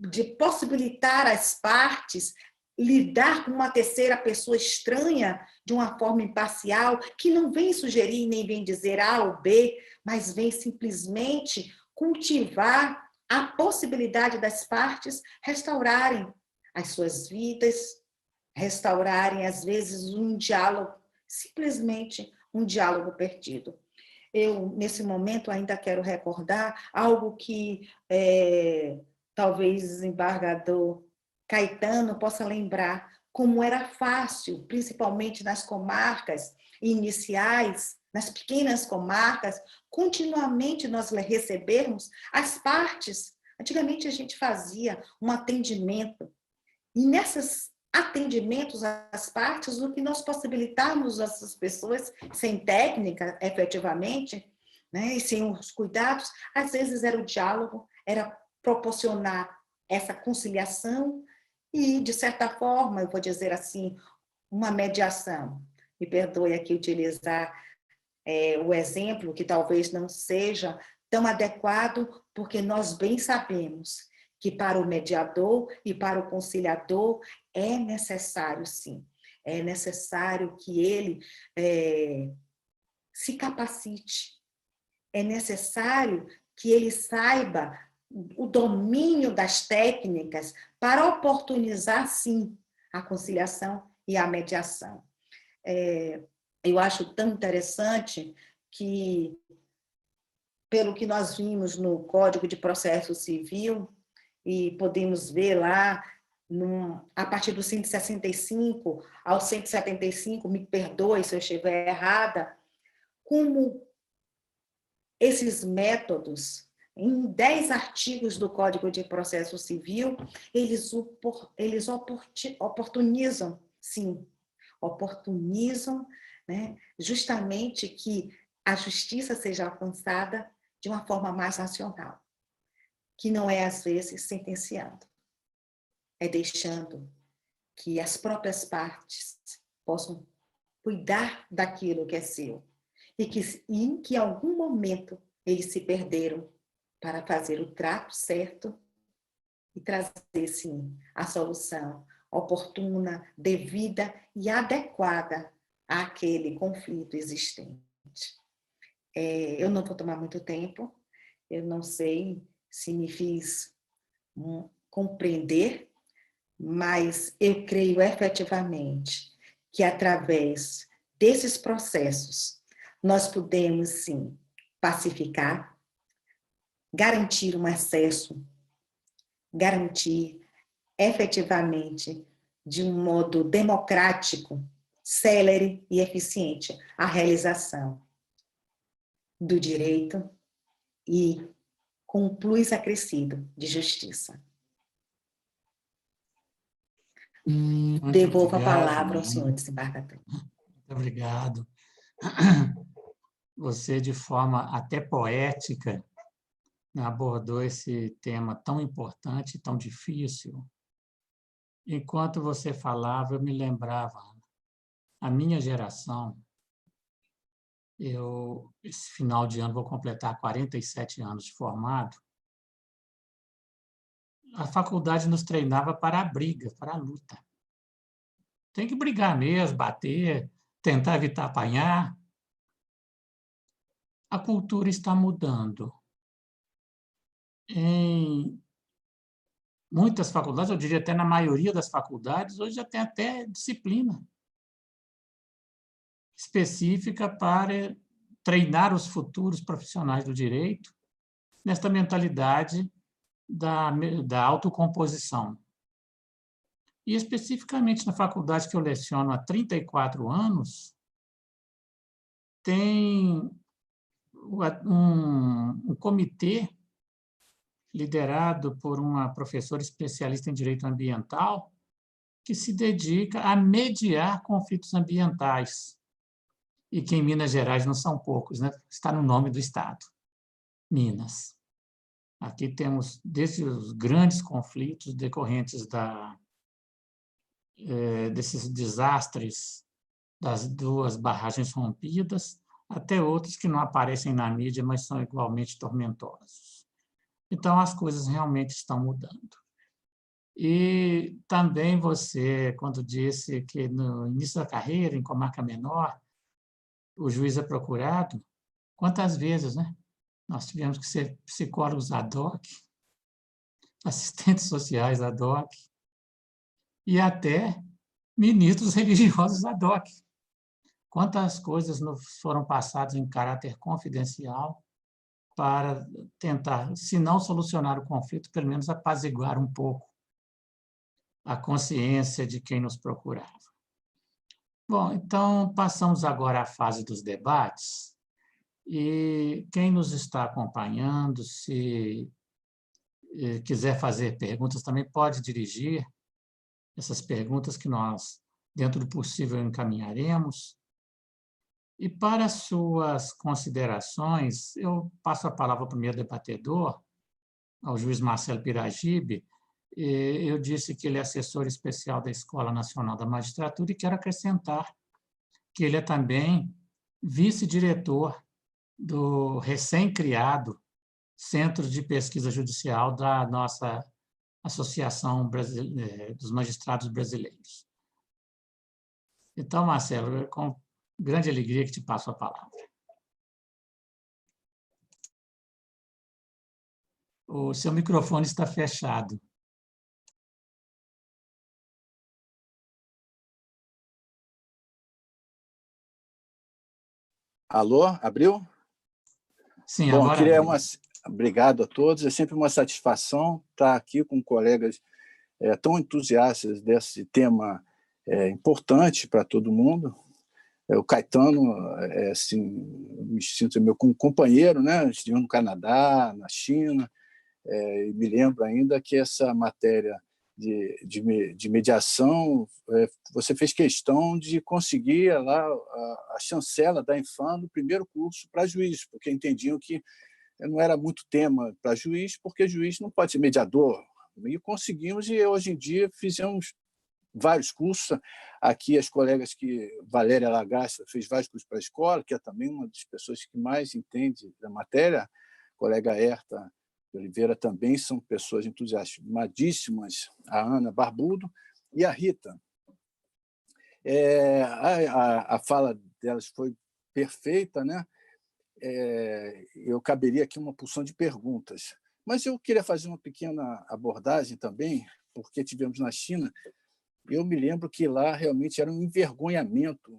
De possibilitar às partes lidar com uma terceira pessoa estranha de uma forma imparcial, que não vem sugerir nem vem dizer A ou B, mas vem simplesmente cultivar a possibilidade das partes restaurarem as suas vidas, restaurarem, às vezes, um diálogo, simplesmente um diálogo perdido. Eu, nesse momento, ainda quero recordar algo que talvez o desembargador Caetano possa lembrar, como era fácil, principalmente nas comarcas iniciais, nas pequenas comarcas, continuamente nós recebermos as partes. Antigamente a gente fazia um atendimento, e nesses atendimentos às partes, o que nós possibilitarmos essas pessoas, sem técnica, efetivamente, né, e sem os cuidados, às vezes era o diálogo, era proporcionar essa conciliação e, de certa forma, eu vou dizer assim, uma mediação. Me perdoe aqui utilizar o exemplo, que talvez não seja tão adequado, porque nós bem sabemos que para o mediador e para o conciliador é necessário, sim, é necessário que ele se capacite, é necessário que ele saiba o domínio das técnicas para oportunizar, sim, a conciliação e a mediação. Eu acho tão interessante que, pelo que nós vimos no Código de Processo Civil, e podemos ver lá, a partir do 165 ao 175, me perdoe se eu estiver errada, como esses métodos, em 10 artigos do Código de Processo Civil, eles oportunizam, sim, oportunizam, né, justamente que a justiça seja alcançada de uma forma mais racional, que não é, às vezes, sentenciando, é deixando que as próprias partes possam cuidar daquilo que é seu, e em que, em algum momento, eles se perderam para fazer o trato certo e trazer, sim, a solução oportuna, devida e adequada àquele conflito existente. Eu não vou tomar muito tempo, eu não sei se me fiz compreender, mas eu creio efetivamente que, através desses processos, nós podemos, sim, pacificar, garantir um acesso, garantir efetivamente, de um modo democrático, célere e eficiente, a realização do direito e com um plus acrescido de justiça. Devolvo a palavra ao senhor desembargador. Muito obrigado. Você, de forma até poética, abordou esse tema tão importante, tão difícil. Enquanto você falava, eu me lembrava, a minha geração, esse final de ano, vou completar 47 anos de formado, a faculdade nos treinava para a briga, para a luta. Tem que brigar mesmo, bater, tentar evitar apanhar. A cultura está mudando. Em muitas faculdades, eu diria até na maioria das faculdades, hoje já tem até disciplina específica para treinar os futuros profissionais do direito nesta mentalidade da autocomposição. E, especificamente, na faculdade que eu leciono há 34 anos, tem um comitê liderado por uma professora especialista em direito ambiental que se dedica a mediar conflitos ambientais. E que em Minas Gerais não são poucos, né? Está no nome do estado, Minas. Aqui temos desde os grandes conflitos decorrentes desses desastres das 2 barragens rompidas, até outros que não aparecem na mídia, mas são igualmente tormentosos. Então, as coisas realmente estão mudando. E também você, quando disse que no início da carreira, em comarca menor, o juiz é procurado, quantas vezes, né? Nós tivemos que ser psicólogos ad hoc, assistentes sociais ad hoc, e até ministros religiosos ad hoc. Quantas coisas foram passadas em caráter confidencial para tentar, se não solucionar o conflito, pelo menos apaziguar um pouco a consciência de quem nos procurava. Bom, então, passamos agora à fase dos debates, e quem nos está acompanhando, se quiser fazer perguntas, também pode dirigir essas perguntas que nós, dentro do possível, encaminharemos. E para suas considerações, eu passo a palavra ao primeiro debatedor, ao juiz Marcelo Piragibe. Eu disse que ele é assessor especial da Escola Nacional da Magistratura e quero acrescentar que ele é também vice-diretor do recém-criado Centro de Pesquisa Judicial da nossa Associação dos Magistrados Brasileiros. Então, Marcelo, é com grande alegria que te passo a palavra. O seu microfone está fechado. Alô, abriu? Sim, Bom, agora queria abriu. obrigado a todos. É sempre uma satisfação estar aqui com colegas tão entusiastas desse tema importante para todo mundo. O Caetano, assim, me sinto meu companheiro, né? Estive no Canadá, na China, e me lembro ainda que essa matéria de mediação, você fez questão de conseguir lá a chancela da Infam no primeiro curso para juiz, porque entendiam que não era muito tema para juiz, porque juiz não pode ser mediador. E conseguimos, e hoje em dia fizemos vários cursos. Aqui as colegas Valéria Lagasta fez vários cursos para a escola, que é também uma das pessoas que mais entende da matéria, a colega Herta Oliveira também, são pessoas entusiasmadíssimas, a Ana Barbudo e a Rita. A fala delas foi perfeita, né? Eu caberia aqui uma porção de perguntas, mas eu queria fazer uma pequena abordagem também, porque tivemos na China. Eu me lembro que lá realmente era um envergonhamento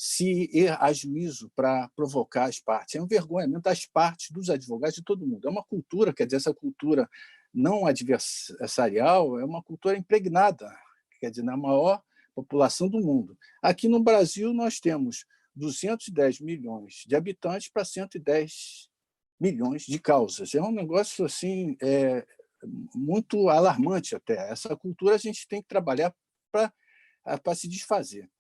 se ir a juízo para provocar as partes. É um envergonhamento das partes, dos advogados, de todo mundo. É uma cultura, quer dizer, essa cultura não adversarial é uma cultura impregnada, quer dizer, na maior população do mundo. Aqui no Brasil, nós temos 210 milhões de habitantes para 110 milhões de causas. É um negócio assim, muito alarmante até. Essa cultura a gente tem que trabalhar para se desfazer.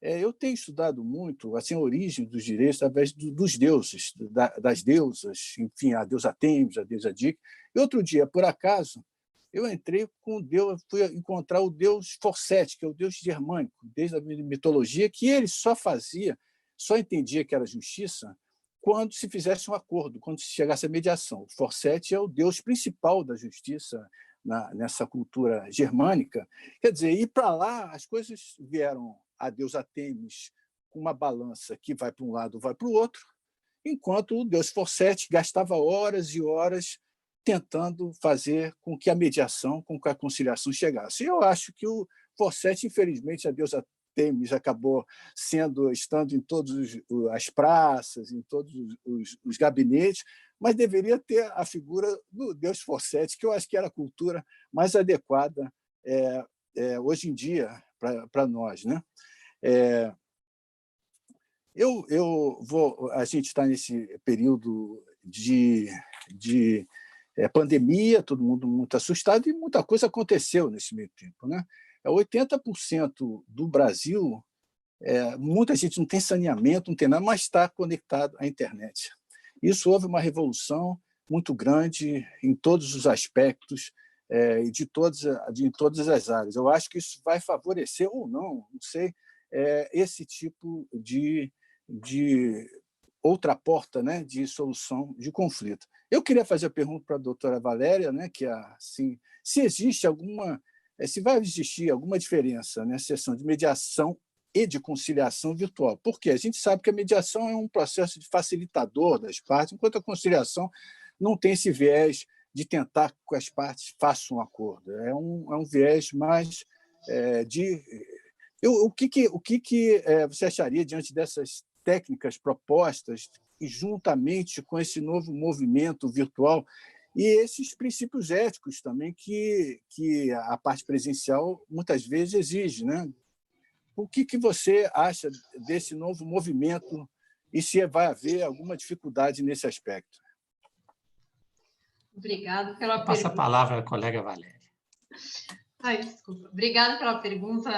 Eu tenho estudado muito assim, a origem dos direitos através dos deuses, das deusas, enfim, a deusa Têmis, a deusa Dike. E outro dia, por acaso, eu entrei com o Deus, fui encontrar o deus Forsete, que é o deus germânico, desde a mitologia, que ele só entendia que era justiça quando se fizesse um acordo, quando se chegasse à mediação. O Forsete é o deus principal da justiça nessa cultura germânica. Quer dizer, ir para lá, as coisas vieram a deusa Têmis com uma balança que vai para um lado, vai para o outro, enquanto o deus Forsete gastava horas e horas tentando fazer com que a mediação, com que a conciliação chegasse. Eu acho que o Forsete, infelizmente, a deusa Têmis acabou estando em todas as praças, em todos os gabinetes, mas deveria ter a figura do deus Forsete, que eu acho que era a cultura mais adequada hoje em dia para nós, né? A gente está nesse período de pandemia, todo mundo muito assustado, e muita coisa aconteceu nesse meio tempo, né? 80% do Brasil, muita gente não tem saneamento, não tem nada, mas está conectado à internet. Isso houve uma revolução muito grande em todos os aspectos, de todas as áreas. Eu acho que isso vai favorecer ou não sei, esse tipo de outra porta, né, de solução de conflito. Eu queria fazer a pergunta para a doutora Valéria, né, que assim, se vai existir alguma diferença na sessão de mediação e de conciliação virtual. Porque a gente sabe que a mediação é um processo de facilitador das partes, enquanto a conciliação não tem esse viés de tentar que as partes façam um acordo. É um viés mais de... O que você acharia diante dessas técnicas propostas e juntamente com esse novo movimento virtual e esses princípios éticos também que a parte presencial muitas vezes exige, né? O que você acha desse novo movimento e se vai haver alguma dificuldade nesse aspecto? Obrigada pela pergunta. Passa a palavra à colega Valéria. Ai, desculpa. Obrigada pela pergunta.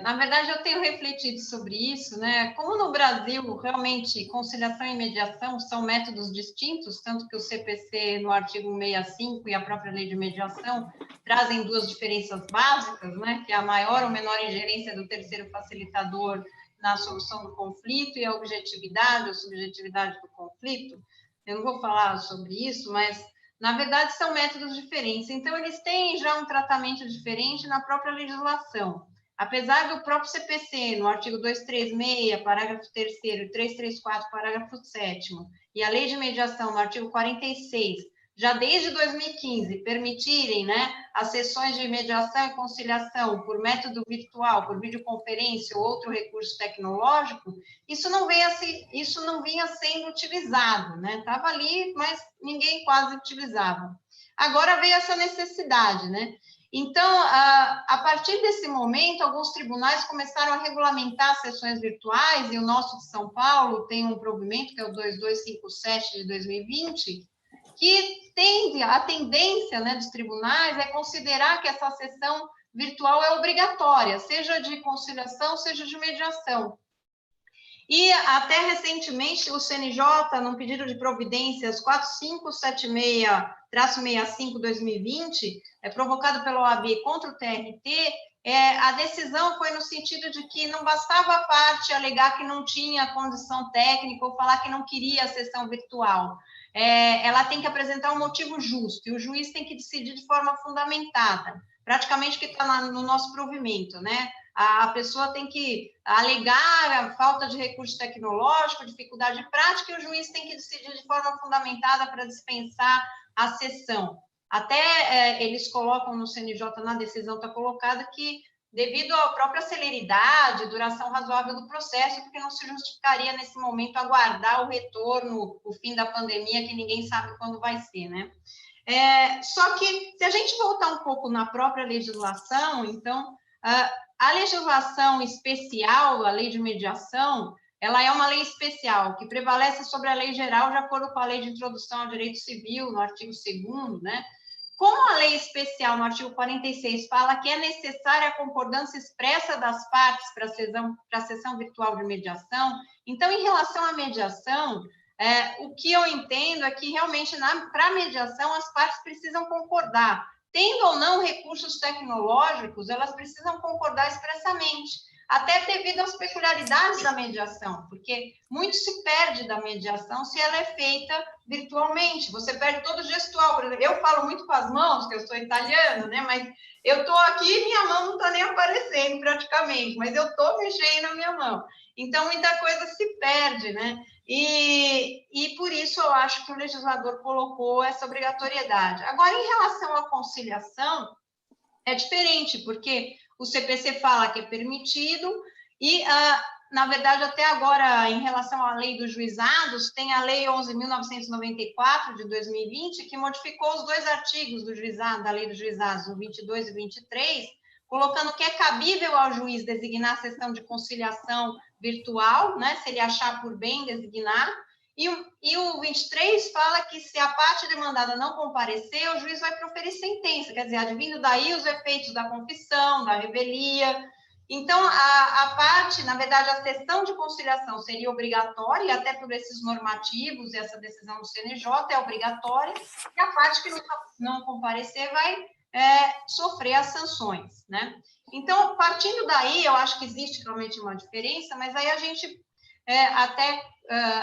Na verdade, eu tenho refletido sobre isso, né? Como no Brasil, realmente, conciliação e mediação são métodos distintos, tanto que o CPC, no artigo 165, e a própria lei de mediação trazem duas diferenças básicas, né? Que é a maior ou menor ingerência do terceiro facilitador na solução do conflito e a objetividade ou subjetividade do conflito. Eu não vou falar sobre isso, mas... Na verdade, são métodos diferentes. Então, eles têm já um tratamento diferente na própria legislação. Apesar do próprio CPC, no artigo 236, parágrafo 3º, 334, parágrafo 7º, e a Lei de Mediação, no artigo 46, já desde 2015, permitirem, né, as sessões de mediação e conciliação por método virtual, por videoconferência ou outro recurso tecnológico, isso não vinha sendo utilizado, né? Estava ali, mas ninguém quase utilizava. Agora veio essa necessidade, né? Então, a partir desse momento, alguns tribunais começaram a regulamentar sessões virtuais, e o nosso de São Paulo tem um provimento, que é o 2257 de 2020, que a tendência, né, dos tribunais é considerar que essa sessão virtual é obrigatória, seja de conciliação, seja de mediação. E até recentemente o CNJ, num pedido de providências 4576-65/2020, provocado pela OAB contra o TRT, a decisão foi no sentido de que não bastava a parte alegar que não tinha condição técnica ou falar que não queria a sessão virtual. Ela tem que apresentar um motivo justo, e o juiz tem que decidir de forma fundamentada, praticamente o que está no nosso provimento, né? A pessoa tem que alegar a falta de recurso tecnológico, dificuldade prática, e o juiz tem que decidir de forma fundamentada para dispensar a sessão. Até eles colocam no CNJ, na decisão está colocado que, devido à própria celeridade, duração razoável do processo, porque não se justificaria nesse momento aguardar o retorno, o fim da pandemia, que ninguém sabe quando vai ser, né? Só que, se a gente voltar um pouco na própria legislação, então, a legislação especial, a lei de mediação, ela é uma lei especial, que prevalece sobre a lei geral, de acordo com a lei de introdução ao direito civil, no artigo 2º, né? Como a lei especial, no artigo 46, fala que é necessária a concordância expressa das partes para a sessão virtual de mediação, então, em relação à mediação, o que eu entendo é que, realmente, para a mediação, as partes precisam concordar. Tendo ou não recursos tecnológicos, elas precisam concordar expressamente, até devido às peculiaridades da mediação, porque muito se perde da mediação se ela é feita virtualmente. Você perde todo o gestual. Por exemplo, eu falo muito com as mãos, que eu sou italiana, né? Mas eu estou aqui e minha mão não está nem aparecendo praticamente, mas eu estou mexendo a minha mão. Então, muita coisa se perde, né? E por isso eu acho que o legislador colocou essa obrigatoriedade. Agora, em relação à conciliação, é diferente, porque o CPC fala que é permitido e, na verdade, até agora, em relação à lei dos juizados, tem a lei 11.994 de 2020, que modificou os 2 artigos do juizado, da lei dos juizados, o 22 e 23, colocando que é cabível ao juiz designar a sessão de conciliação virtual, né, se ele achar por bem designar, e o 23 fala que se a parte demandada não comparecer, o juiz vai proferir sentença, quer dizer, advindo daí os efeitos da confissão, da revelia, Então, a parte, na verdade, a sessão de conciliação seria obrigatória, e até por esses normativos, e essa decisão do CNJ é obrigatória, e a parte que não comparecer vai sofrer as sanções, né? Então, partindo daí, eu acho que existe realmente uma diferença, mas aí a gente,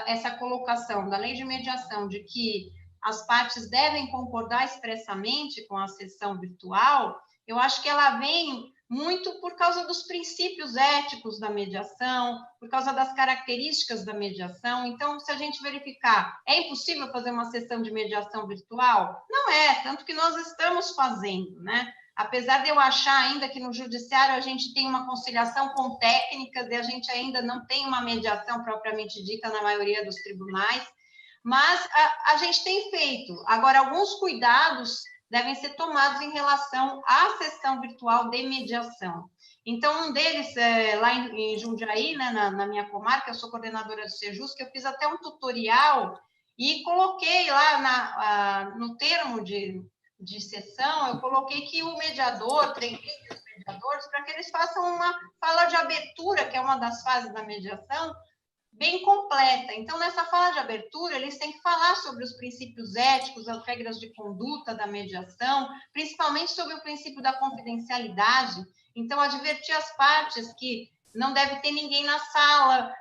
essa colocação da lei de mediação de que as partes devem concordar expressamente com a sessão virtual, eu acho que ela vem muito por causa dos princípios éticos da mediação, por causa das características da mediação. Então, se a gente verificar, é impossível fazer uma sessão de mediação virtual? Não é, tanto que nós estamos fazendo, né? Apesar de eu achar ainda que no judiciário a gente tem uma conciliação com técnicas e a gente ainda não tem uma mediação propriamente dita na maioria dos tribunais, mas a gente tem feito. Agora, alguns cuidados devem ser tomados em relação à sessão virtual de mediação. Então, um deles, lá em Jundiaí, né, na minha comarca, eu sou coordenadora do Sejus, que eu fiz até um tutorial e coloquei lá no termo de sessão, eu coloquei que o mediador, treinei os mediadores, para que eles façam uma fala de abertura, que é uma das fases da mediação, bem completa. Então, nessa fala de abertura, eles têm que falar sobre os princípios éticos, as regras de conduta da mediação, principalmente sobre o princípio da confidencialidade. Então, advertir as partes que não deve ter ninguém na sala,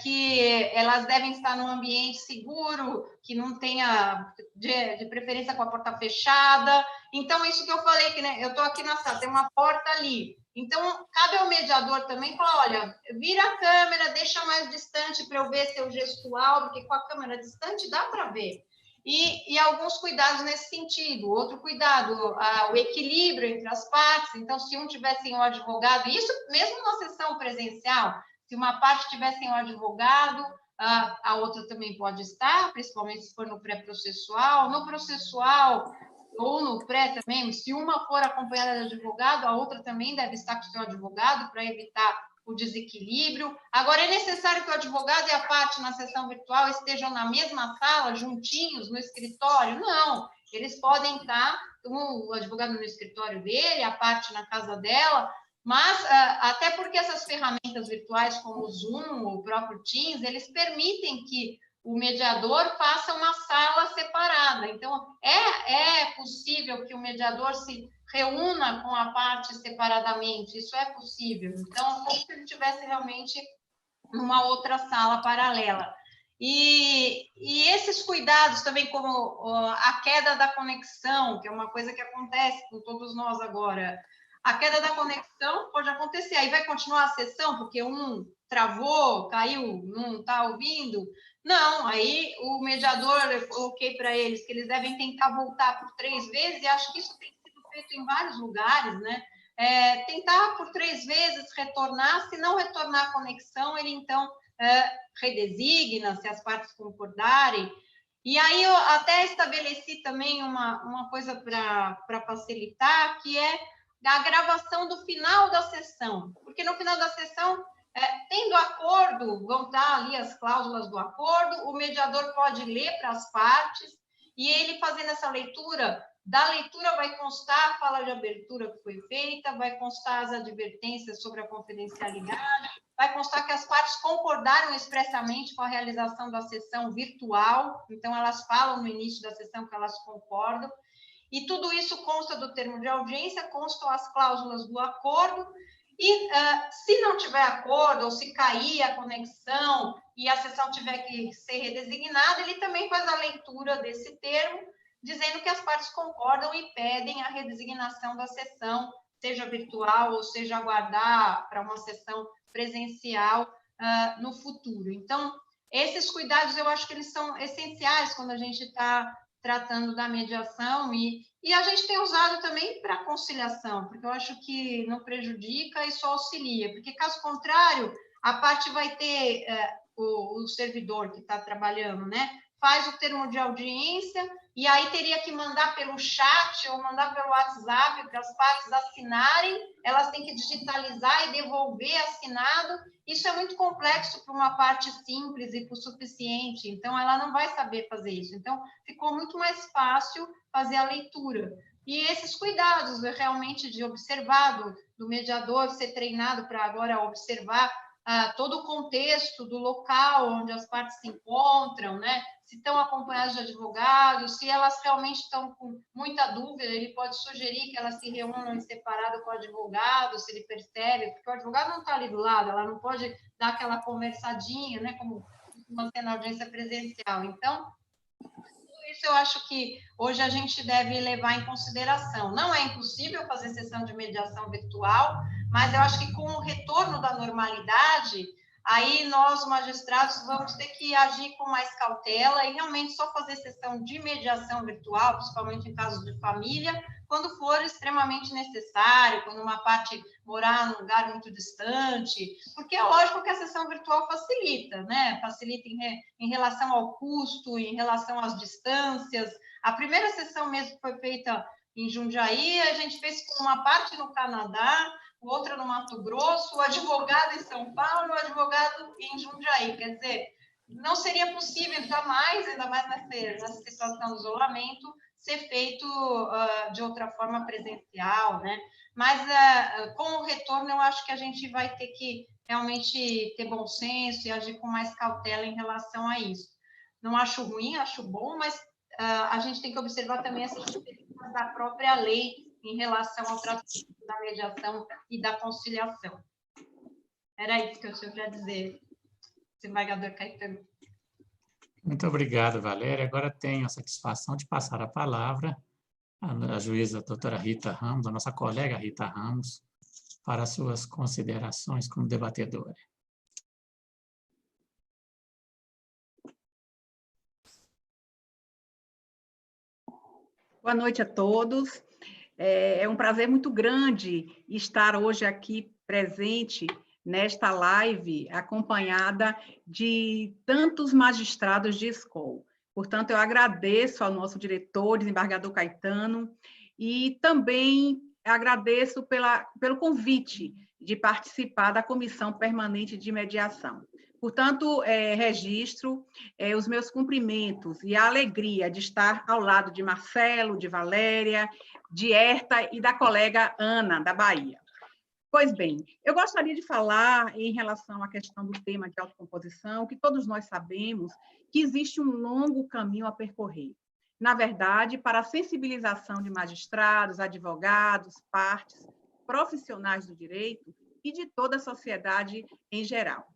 que elas devem estar num ambiente seguro, que não tenha, de preferência, com a porta fechada. Então, isso que eu falei, que, né, eu estou aqui na sala, tem uma porta ali. Então, cabe ao mediador também falar, olha, vira a câmera, deixa mais distante para eu ver seu gestual, porque com a câmera distante dá para ver. E alguns cuidados nesse sentido. Outro cuidado, o equilíbrio entre as partes. Então, se um tiver sem o advogado, isso mesmo na sessão presencial, se uma parte tiver sem o advogado, a outra também pode estar, principalmente se for no pré-processual. No processual ou no pré também, se uma for acompanhada de advogado, a outra também deve estar com o seu advogado para evitar o desequilíbrio. Agora, é necessário que o advogado e a parte na sessão virtual estejam na mesma sala, juntinhos, no escritório? Não, eles podem estar, o advogado no escritório dele, a parte na casa dela, mas até porque essas ferramentas virtuais como o Zoom, o próprio Teams, eles permitem que o mediador faça uma sala separada. Então, é possível que o mediador se reúna com a parte separadamente, isso é possível. Então, como se ele estivesse realmente numa outra sala paralela. E esses cuidados também, como a queda da conexão, que é uma coisa que acontece com todos nós agora. A queda da conexão pode acontecer, aí vai continuar a sessão, porque um travou, caiu, não está ouvindo. Não, aí o mediador, eu coloquei para eles que eles devem tentar voltar por 3 vezes, e acho que isso tem sido feito em vários lugares, né? Tentar por 3 vezes retornar, se não retornar a conexão, ele então redesigna, se as partes concordarem. E aí eu até estabeleci também uma coisa para facilitar, que é a gravação do final da sessão, porque no final da sessão, tendo acordo, vão estar ali as cláusulas do acordo, o mediador pode ler para as partes, e ele fazendo essa leitura, da leitura vai constar a fala de abertura que foi feita, vai constar as advertências sobre a confidencialidade, vai constar que as partes concordaram expressamente com a realização da sessão virtual, então elas falam no início da sessão que elas concordam, e tudo isso consta do termo de audiência, constam as cláusulas do acordo, e se não tiver acordo, ou se cair a conexão e a sessão tiver que ser redesignada, ele também faz a leitura desse termo, dizendo que as partes concordam e pedem a redesignação da sessão, seja virtual ou seja aguardar para uma sessão presencial no futuro. Então, esses cuidados eu acho que eles são essenciais quando a gente está tratando da mediação e a gente tem usado também para conciliação, porque eu acho que não prejudica e só auxilia, porque caso contrário, a parte vai ter o servidor que está trabalhando, né? Faz o termo de audiência e aí teria que mandar pelo chat ou mandar pelo WhatsApp para as partes assinarem, elas têm que digitalizar e devolver assinado. Isso é muito complexo para uma parte simples e suficiente, então ela não vai saber fazer isso. Então, ficou muito mais fácil fazer a leitura. E esses cuidados realmente de observar do mediador ser treinado para agora observar todo o contexto do local onde as partes se encontram, né? Se estão acompanhadas de advogados, se elas realmente estão com muita dúvida, ele pode sugerir que elas se reúnam em separado com o advogado, se ele percebe, porque o advogado não está ali do lado, ela não pode dar aquela conversadinha, né? Como costuma ser na audiência presencial. Então, isso eu acho que hoje a gente deve levar em consideração. Não é impossível fazer sessão de mediação virtual, mas eu acho que com o retorno da normalidade, aí nós, magistrados, vamos ter que agir com mais cautela e realmente só fazer sessão de mediação virtual, principalmente em casos de família, quando for extremamente necessário, quando uma parte morar num lugar muito distante, porque é lógico que a sessão virtual facilita, né? Facilita em relação ao custo, em relação às distâncias. A primeira sessão mesmo que foi feita em Jundiaí, a gente fez com uma parte no Canadá, outra no Mato Grosso, o advogado em São Paulo, o advogado em Jundiaí. Quer dizer, não seria possível jamais, ainda mais nessa situação de isolamento, ser feito de outra forma presencial, né? Mas com o retorno, eu acho que a gente vai ter que realmente ter bom senso e agir com mais cautela em relação a isso. Não acho ruim, acho bom, mas a gente tem que observar também essas diferenças da própria lei em relação ao tratamento da mediação e da conciliação. Era isso que eu tinha para dizer, desembargador Caetano. Muito obrigado, Valéria. Agora tenho a satisfação de passar a palavra à juíza doutora Rita Ramos, a nossa colega Rita Ramos, para as suas considerações como debatedora. Boa noite a todos. É um prazer muito grande estar hoje aqui presente nesta live, acompanhada de tantos magistrados de escola. Portanto, eu agradeço ao nosso desembargador Caetano, e também agradeço pelo convite de participar da Comissão Permanente de Mediação. Portanto, registro os meus cumprimentos e a alegria de estar ao lado de Marcelo, de Valéria, de Herta e da colega Ana, da Bahia. Pois bem, eu gostaria de falar em relação à questão do tema de autocomposição, que todos nós sabemos que existe um longo caminho a percorrer. Na verdade, para a sensibilização de magistrados, advogados, partes, profissionais do direito e de toda a sociedade em geral.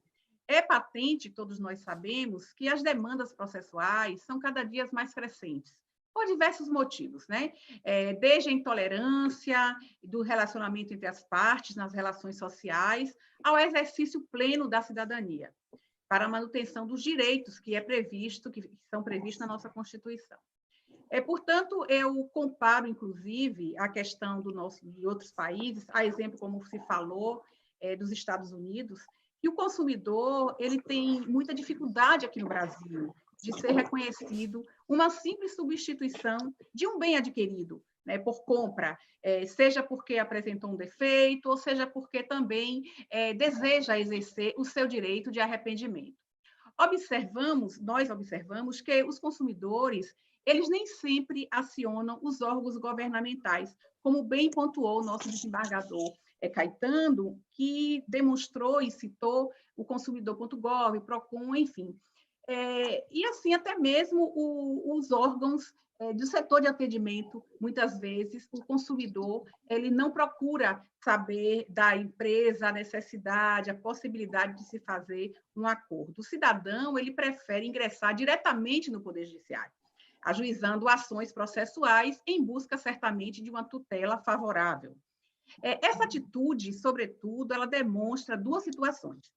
É patente, todos nós sabemos, que as demandas processuais são cada dia mais crescentes, por diversos motivos, né? Desde a intolerância do relacionamento entre as partes nas relações sociais, ao exercício pleno da cidadania, para a manutenção dos direitos que são previstos na nossa Constituição. Portanto, eu comparo, inclusive, a questão de outros países, a exemplo, como se falou, dos Estados Unidos, que o consumidor ele tem muita dificuldade aqui no Brasil de ser reconhecido uma simples substituição de um bem adquirido, né, por compra, seja porque apresentou um defeito, ou seja porque também deseja exercer o seu direito de arrependimento. Nós observamos que os consumidores, eles nem sempre acionam os órgãos governamentais, como bem pontuou o nosso desembargador Caetano, que demonstrou e citou o consumidor.gov, Procon, enfim. E assim, até mesmo os órgãos do setor de atendimento, muitas vezes, o consumidor ele não procura saber da empresa a necessidade, a possibilidade de se fazer um acordo. O cidadão ele prefere ingressar diretamente no Poder Judiciário, ajuizando ações processuais em busca, certamente, de uma tutela favorável. Essa atitude, sobretudo, ela demonstra duas situações.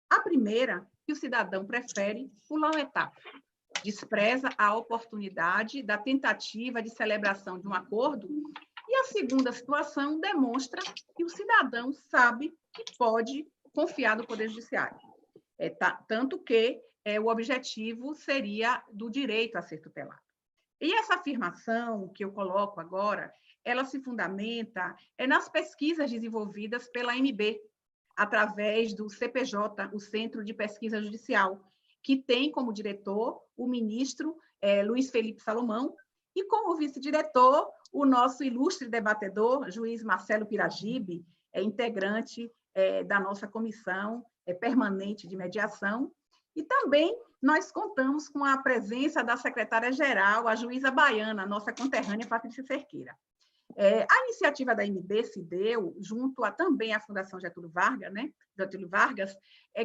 A primeira, que o cidadão prefere pular uma etapa, despreza a oportunidade da tentativa de celebração de um acordo, e a segunda situação demonstra que o cidadão sabe que pode confiar no Poder Judiciário, tanto que o objetivo seria do direito a ser tutelado. E essa afirmação que eu coloco agora, ela se fundamenta nas pesquisas desenvolvidas pela AMB, através do CPJ, o Centro de Pesquisa Judicial, que tem como diretor o ministro Luiz Felipe Salomão e como vice-diretor o nosso ilustre debatedor, juiz Marcelo Piragibe, integrante da nossa comissão permanente de mediação. E também nós contamos com a presença da secretária-geral, a juíza baiana, nossa conterrânea Patrícia Cerqueira. A iniciativa da MB se deu junto também à Fundação Getúlio Vargas, né? Getúlio Vargas,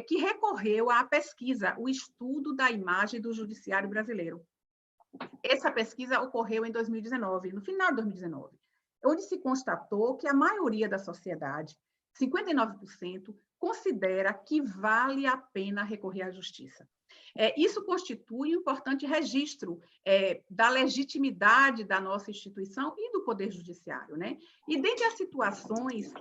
que recorreu à pesquisa, o estudo da imagem do judiciário brasileiro. Essa pesquisa ocorreu em 2019, no final de 2019, onde se constatou que a maioria da sociedade, 59%, considera que vale a pena recorrer à justiça. Isso constitui um importante registro da legitimidade da nossa instituição e do Poder Judiciário, né? E dentre as situações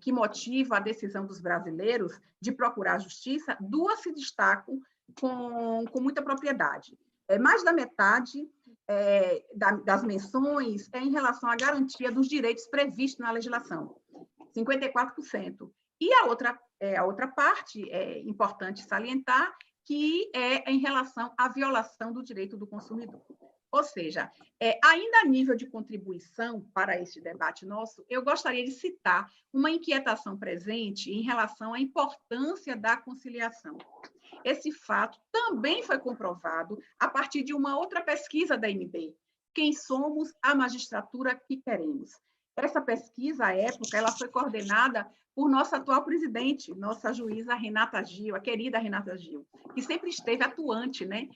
que motivam a decisão dos brasileiros de procurar a justiça, duas se destacam com muita propriedade. Mais da metade das menções é em relação à garantia dos direitos previstos na legislação, 54%. E a outra parte, é importante salientar, que é em relação à violação do direito do consumidor. Ou seja, ainda a nível de contribuição para este debate nosso, eu gostaria de citar uma inquietação presente em relação à importância da conciliação. Esse fato também foi comprovado a partir de uma outra pesquisa da MB, Quem Somos, a Magistratura que Queremos. Essa pesquisa, à época, ela foi coordenada por nossa atual presidente, nossa juíza Renata Gil, a querida Renata Gil, que sempre esteve atuante, né,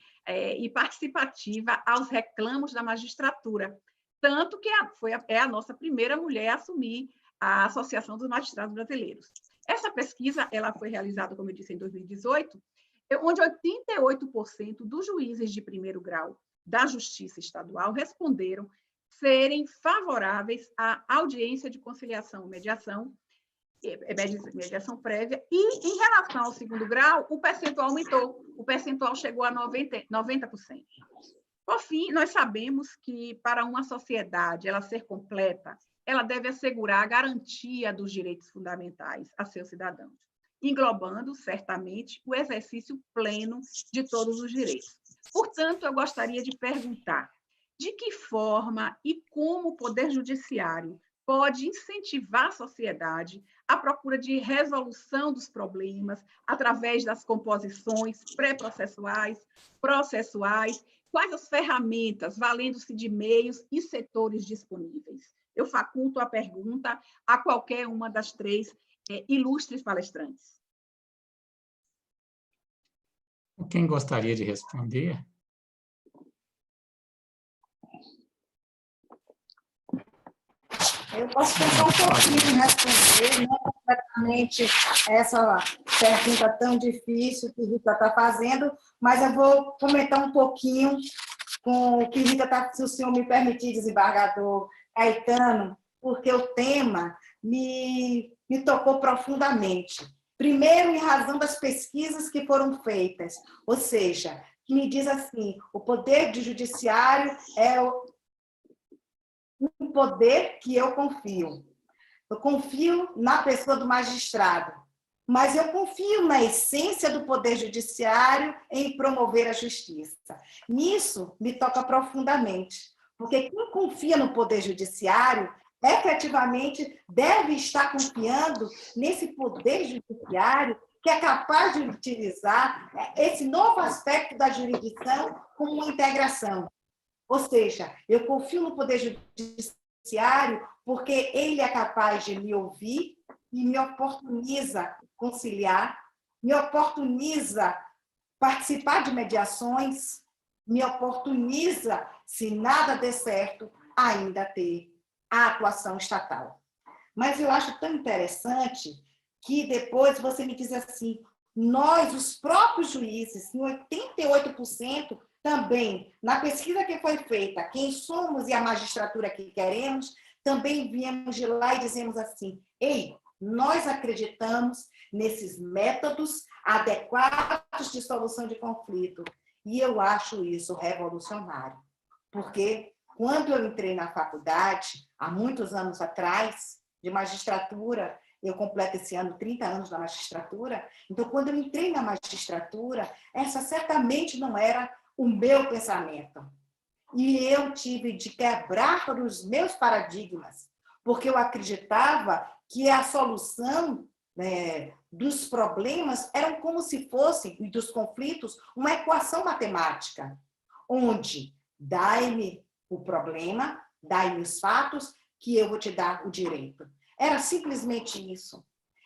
e participativa aos reclamos da magistratura, tanto que é a nossa primeira mulher a assumir a Associação dos Magistrados Brasileiros. Essa pesquisa ela foi realizada, como eu disse, em 2018, onde 88% dos juízes de primeiro grau da Justiça Estadual responderam serem favoráveis à audiência de conciliação ou mediação prévia, e em relação ao segundo grau, o percentual aumentou, o percentual chegou a 90%. Por fim, nós sabemos que para uma sociedade ela ser completa, ela deve assegurar a garantia dos direitos fundamentais a seus cidadãos, englobando, certamente, o exercício pleno de todos os direitos. Portanto, eu gostaria de perguntar: de que forma e como o Poder Judiciário pode incentivar a sociedade à procura de resolução dos problemas através das composições pré-processuais, processuais, quais as ferramentas, valendo-se de meios e setores disponíveis? Eu faculto a pergunta a qualquer uma das três ilustres palestrantes. Quem gostaria de responder? Eu posso pensar um pouquinho em responder, não completamente essa pergunta tão difícil que Rita está fazendo, mas eu vou comentar um pouquinho com o que Rita está, se o senhor me permitir, desembargador Caetano, porque o tema me tocou profundamente. Primeiro, em razão das pesquisas que foram feitas, ou seja, que me diz assim, o poder judiciário é um poder que eu confio. Eu confio na pessoa do magistrado, mas eu confio na essência do poder judiciário em promover a justiça. Nisso me toca profundamente, porque quem confia no poder judiciário efetivamente deve estar confiando nesse poder judiciário que é capaz de utilizar esse novo aspecto da jurisdição como uma integração. Ou seja, eu confio no Poder Judiciário porque ele é capaz de me ouvir e me oportuniza conciliar, me oportuniza participar de mediações, me oportuniza, se nada der certo, ainda ter a atuação estatal. Mas eu acho tão interessante que depois você me diz assim, nós, os próprios juízes, em 88%, também, na pesquisa que foi feita, Quem Somos e a Magistratura que Queremos, também viemos de lá e dizemos assim, ei, nós acreditamos nesses métodos adequados de solução de conflito. E eu acho isso revolucionário, porque quando eu entrei na faculdade, há muitos anos atrás, de magistratura, eu completo esse ano 30 anos na magistratura, então, quando eu entrei na magistratura, essa certamente não era o meu pensamento. E eu tive de quebrar os meus paradigmas, porque eu acreditava que a solução, né, dos problemas eram como se fossem, e dos conflitos, uma equação matemática, onde dai-me o problema, dai-me os fatos, que eu vou te dar o direito. Era simplesmente isso.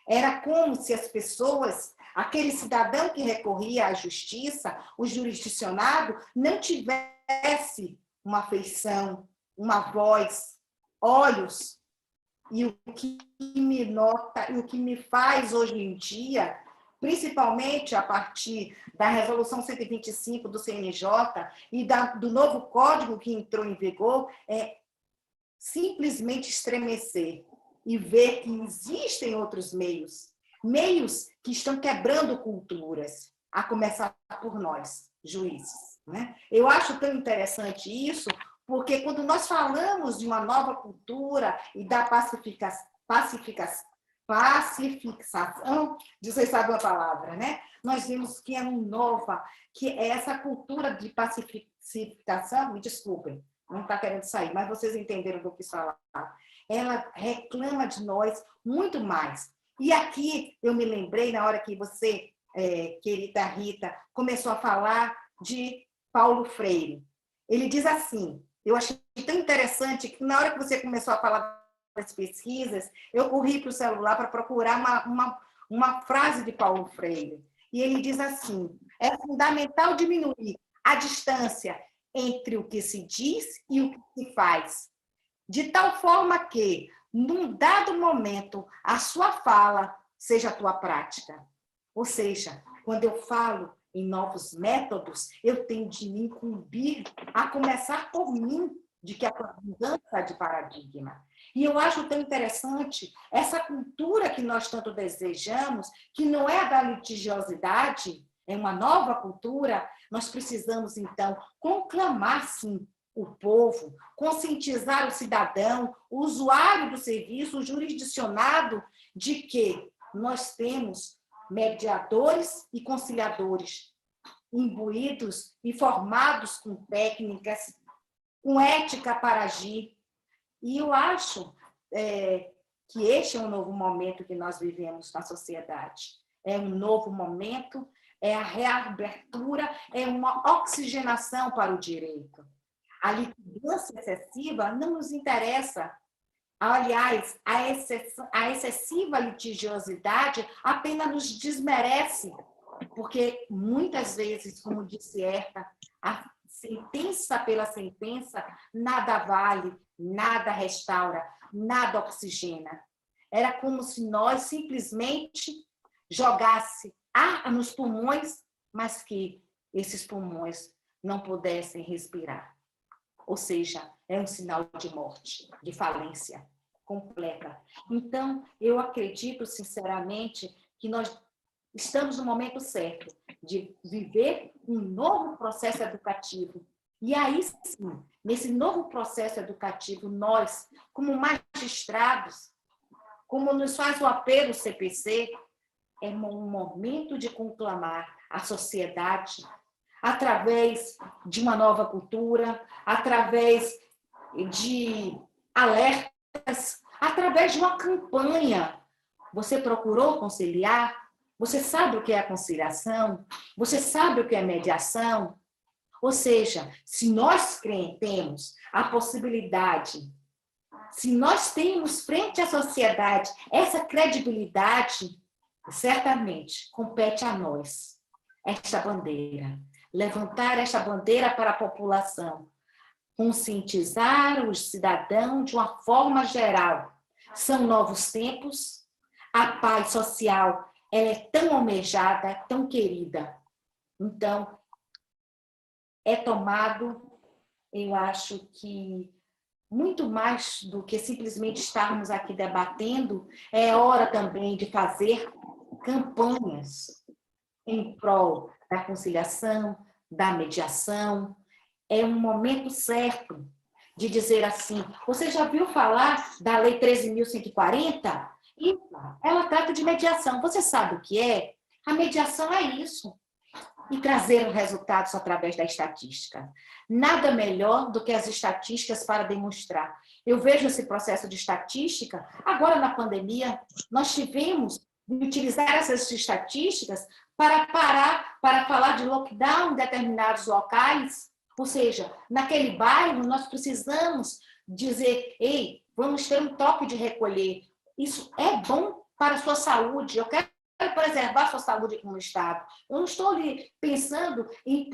Era como se as pessoas, aquele cidadão que recorria à justiça, o jurisdicionado, não tivesse uma afeição, uma voz, olhos. E o que me nota, e o que me faz hoje em dia, principalmente a partir da Resolução 125 do CNJ e do novo código que entrou em vigor, é simplesmente estremecer e ver que existem outros meios que estão quebrando culturas, a começar por nós, juízes, né? Eu acho tão interessante isso, porque quando nós falamos de uma nova cultura e da pacificação, não sei se sabe a palavra, né? Nós vimos que é que é essa cultura de pacificação, me desculpem, não está querendo sair, mas vocês entenderam do que quis falar. Ela reclama de nós muito mais. E aqui eu me lembrei, na hora que você, querida Rita, começou a falar de Paulo Freire. Ele diz assim, eu achei tão interessante que na hora que você começou a falar das pesquisas, eu corri para o celular para procurar uma frase de Paulo Freire. E ele diz assim, é fundamental diminuir a distância entre o que se diz e o que se faz, de tal forma que, num dado momento, a sua fala seja a tua prática. Ou seja, quando eu falo em novos métodos, eu tenho de me incumbir, a começar por mim, de que a mudança de paradigma. E eu acho tão interessante essa cultura que nós tanto desejamos, que não é a da litigiosidade, é uma nova cultura. Nós precisamos, então, conclamar, sim, o povo, conscientizar o cidadão, o usuário do serviço, o jurisdicionado, de que nós temos mediadores e conciliadores imbuídos e formados com técnicas, com ética para agir. E eu acho que este é um novo momento que nós vivemos na sociedade. É um novo momento, é a reabertura, é uma oxigenação para o direito. A litigância excessiva não nos interessa. Aliás, a excessiva litigiosidade apenas nos desmerece, porque muitas vezes, como disse Herta, a sentença pela sentença nada vale, nada restaura, nada oxigena. Era como se nós simplesmente jogasse ar nos pulmões, mas que esses pulmões não pudessem respirar. Ou seja, é um sinal de morte, de falência completa. Então, eu acredito, sinceramente, que nós estamos no momento certo de viver um novo processo educativo. E aí, sim, nesse novo processo educativo, nós, como magistrados, como nos faz o apelo o CPC, é um momento de conclamar a sociedade através de uma nova cultura, através de alertas, através de uma campanha. Você procurou conciliar? Você sabe o que é a conciliação? Você sabe o que é mediação? Ou seja, se nós temos a possibilidade, se nós temos frente à sociedade essa credibilidade, certamente compete a nós esta bandeira. Levantar esta bandeira para a população, conscientizar o cidadão de uma forma geral. São novos tempos, a paz social ela é tão almejada, tão querida. Então, é tomado, eu acho que muito mais do que simplesmente estarmos aqui debatendo, é hora também de fazer campanhas em prol da conciliação, da mediação. É um momento certo de dizer assim, você já viu falar da Lei 13.140? Ela trata de mediação. Você sabe o que é? A mediação é isso. E trazer resultados através da estatística. Nada melhor do que as estatísticas para demonstrar Eu vejo esse processo de estatística. Agora, na pandemia, nós tivemos de utilizar essas estatísticas para falar de lockdown em determinados locais. Ou seja, naquele bairro, nós precisamos dizer, ei, vamos ter um toque de recolher. Isso é bom para a sua saúde. Eu quero preservar a sua saúde como Estado. Eu não estou ali pensando em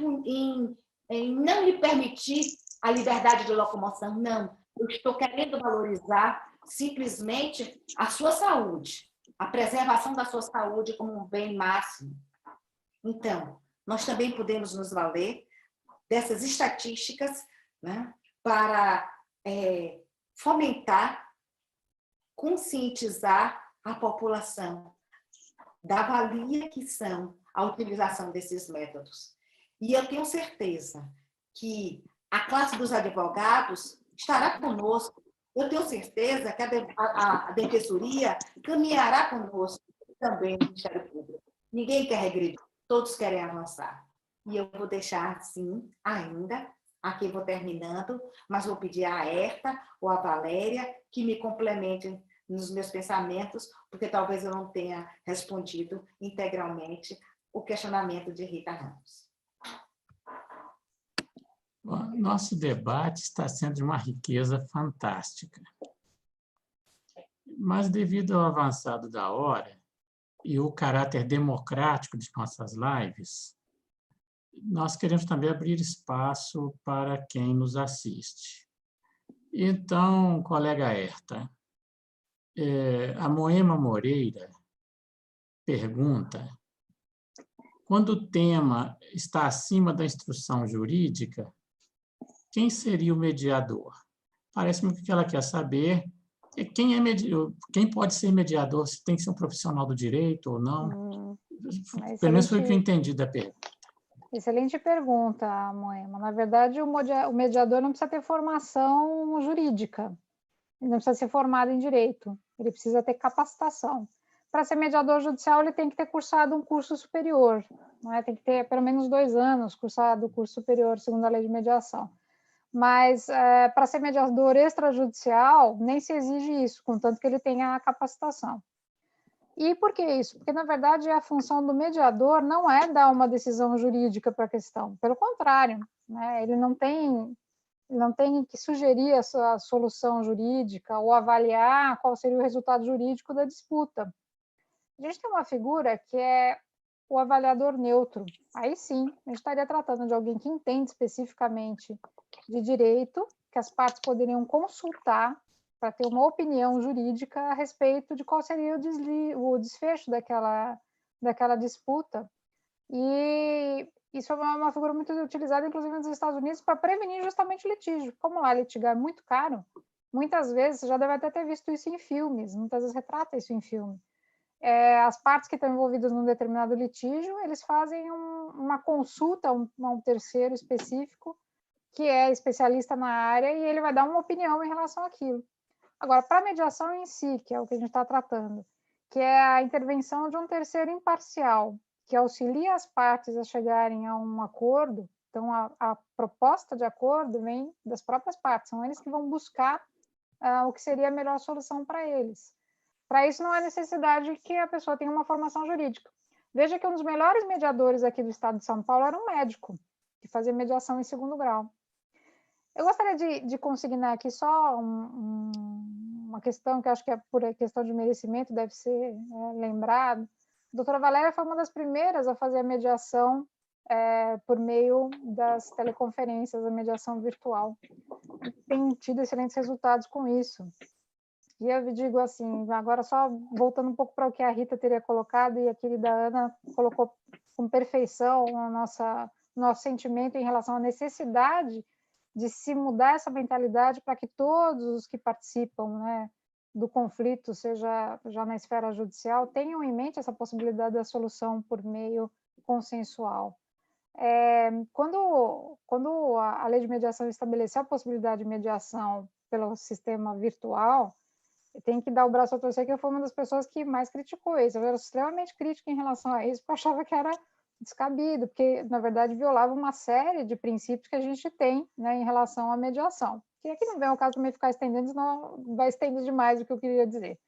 não lhe permitir a liberdade de locomoção, não. Eu estou querendo valorizar simplesmente a sua saúde, a preservação da sua saúde como um bem máximo. Então, nós também podemos nos valer dessas estatísticas, né, para fomentar, conscientizar a população da valia que são a utilização desses métodos. E eu tenho certeza que a classe dos advogados estará conosco. Eu tenho certeza que a Defensoria caminhará conosco também no Ministério Público. Ninguém quer regredir, todos querem avançar. E eu vou deixar assim ainda, aqui vou terminando, mas vou pedir à Herta ou à Valéria que me complementem nos meus pensamentos, porque talvez eu não tenha respondido integralmente o questionamento de Rita Ramos. Bom, nosso debate está sendo de uma riqueza fantástica. Mas, devido ao avançado da hora e o caráter democrático de nossas lives, nós queremos também abrir espaço para quem nos assiste. Então, colega Herta, a Moema Moreira pergunta: quando o tema está acima da instrução jurídica, quem seria o mediador? Parece-me que o que ela quer saber é quem pode ser mediador, se tem que ser um profissional do direito ou não. Pelo menos foi o que eu entendi da pergunta. Excelente pergunta, Moema. Na verdade, o mediador não precisa ter formação jurídica, ele não precisa ser formado em direito, ele precisa ter capacitação. Para ser mediador judicial, ele tem que ter cursado um curso superior, não é? Tem que ter pelo menos 2 anos cursado o curso superior, segundo a lei de mediação. Mas, para ser mediador extrajudicial, nem se exige isso, contanto que ele tenha a capacitação. E por que isso? Porque, na verdade, a função do mediador não é dar uma decisão jurídica para a questão. Pelo contrário, né? Ele não tem que sugerir essa solução jurídica ou avaliar qual seria o resultado jurídico da disputa. A gente tem uma figura que é o avaliador neutro. Aí sim, a gente estaria tratando de alguém que entende especificamente de direito, que as partes poderiam consultar para ter uma opinião jurídica a respeito de qual seria o desfecho daquela disputa. E isso é uma figura muito utilizada, inclusive nos Estados Unidos, para prevenir justamente litígio. Como lá litigar é muito caro, muitas vezes, você já deve até ter visto isso em filmes, muitas vezes retrata isso em filme. As partes que estão envolvidas num determinado litígio, eles fazem uma consulta a um terceiro específico, que é especialista na área, e ele vai dar uma opinião em relação àquilo. Agora, para a mediação em si, que é o que a gente está tratando, que é a intervenção de um terceiro imparcial, que auxilia as partes a chegarem a um acordo, então a proposta de acordo vem das próprias partes, são eles que vão buscar o que seria a melhor solução para eles. Para isso, não há necessidade que a pessoa tenha uma formação jurídica. Veja que um dos melhores mediadores aqui do estado de São Paulo era um médico, que fazia mediação em 2º grau. Eu gostaria de consignar aqui só uma questão que eu acho que por questão de merecimento deve ser lembrado. A doutora Valéria foi uma das primeiras a fazer a mediação por meio das teleconferências, a mediação virtual. Tem tido excelentes resultados com isso. E eu digo assim, agora só voltando um pouco para o que a Rita teria colocado e a querida Ana colocou com perfeição o nosso sentimento em relação à necessidade de se mudar essa mentalidade para que todos os que participam, né, do conflito, seja já na esfera judicial, tenham em mente essa possibilidade da solução por meio consensual. Quando a lei de mediação estabeleceu a possibilidade de mediação pelo sistema virtual, tem que dar o braço a torcer, que eu fui uma das pessoas que mais criticou isso. Eu era extremamente crítica em relação a isso, porque eu achava que era descabido, porque, na verdade, violava uma série de princípios que a gente tem, né, em relação à mediação. que aqui não vem o caso também ficar estendendo, senão vai estender demais o que eu queria dizer.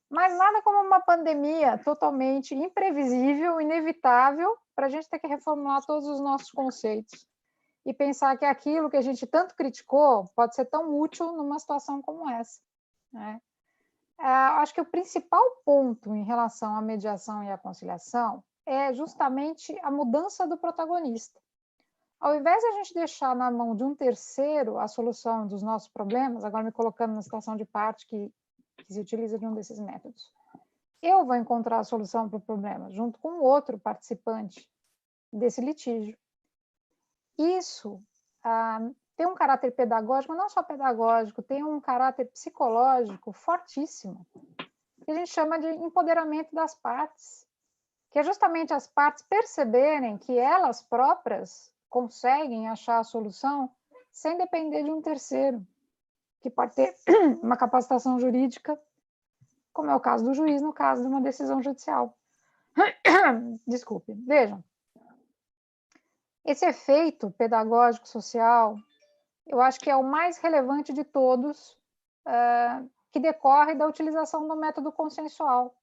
Mas nada como uma pandemia totalmente imprevisível, inevitável, para a gente ter que reformular todos os nossos conceitos e pensar que aquilo que a gente tanto criticou pode ser tão útil numa situação como essa, né? Acho que o principal ponto em relação à mediação e à conciliação é justamente a mudança do protagonista. Ao invés de a gente deixar na mão de um terceiro a solução dos nossos problemas, agora me colocando na situação de parte que se utiliza de um desses métodos, eu vou encontrar a solução para o problema junto com outro participante desse litígio. Isso tem um caráter pedagógico, não só pedagógico, tem um caráter psicológico fortíssimo, que a gente chama de empoderamento das partes, que é justamente as partes perceberem que elas próprias conseguem achar a solução sem depender de um terceiro, que pode ter uma capacitação jurídica, como é o caso do juiz no caso de uma decisão judicial. Desculpe, vejam. Esse efeito pedagógico social, eu acho que é o mais relevante de todos, que decorre da utilização do método consensual.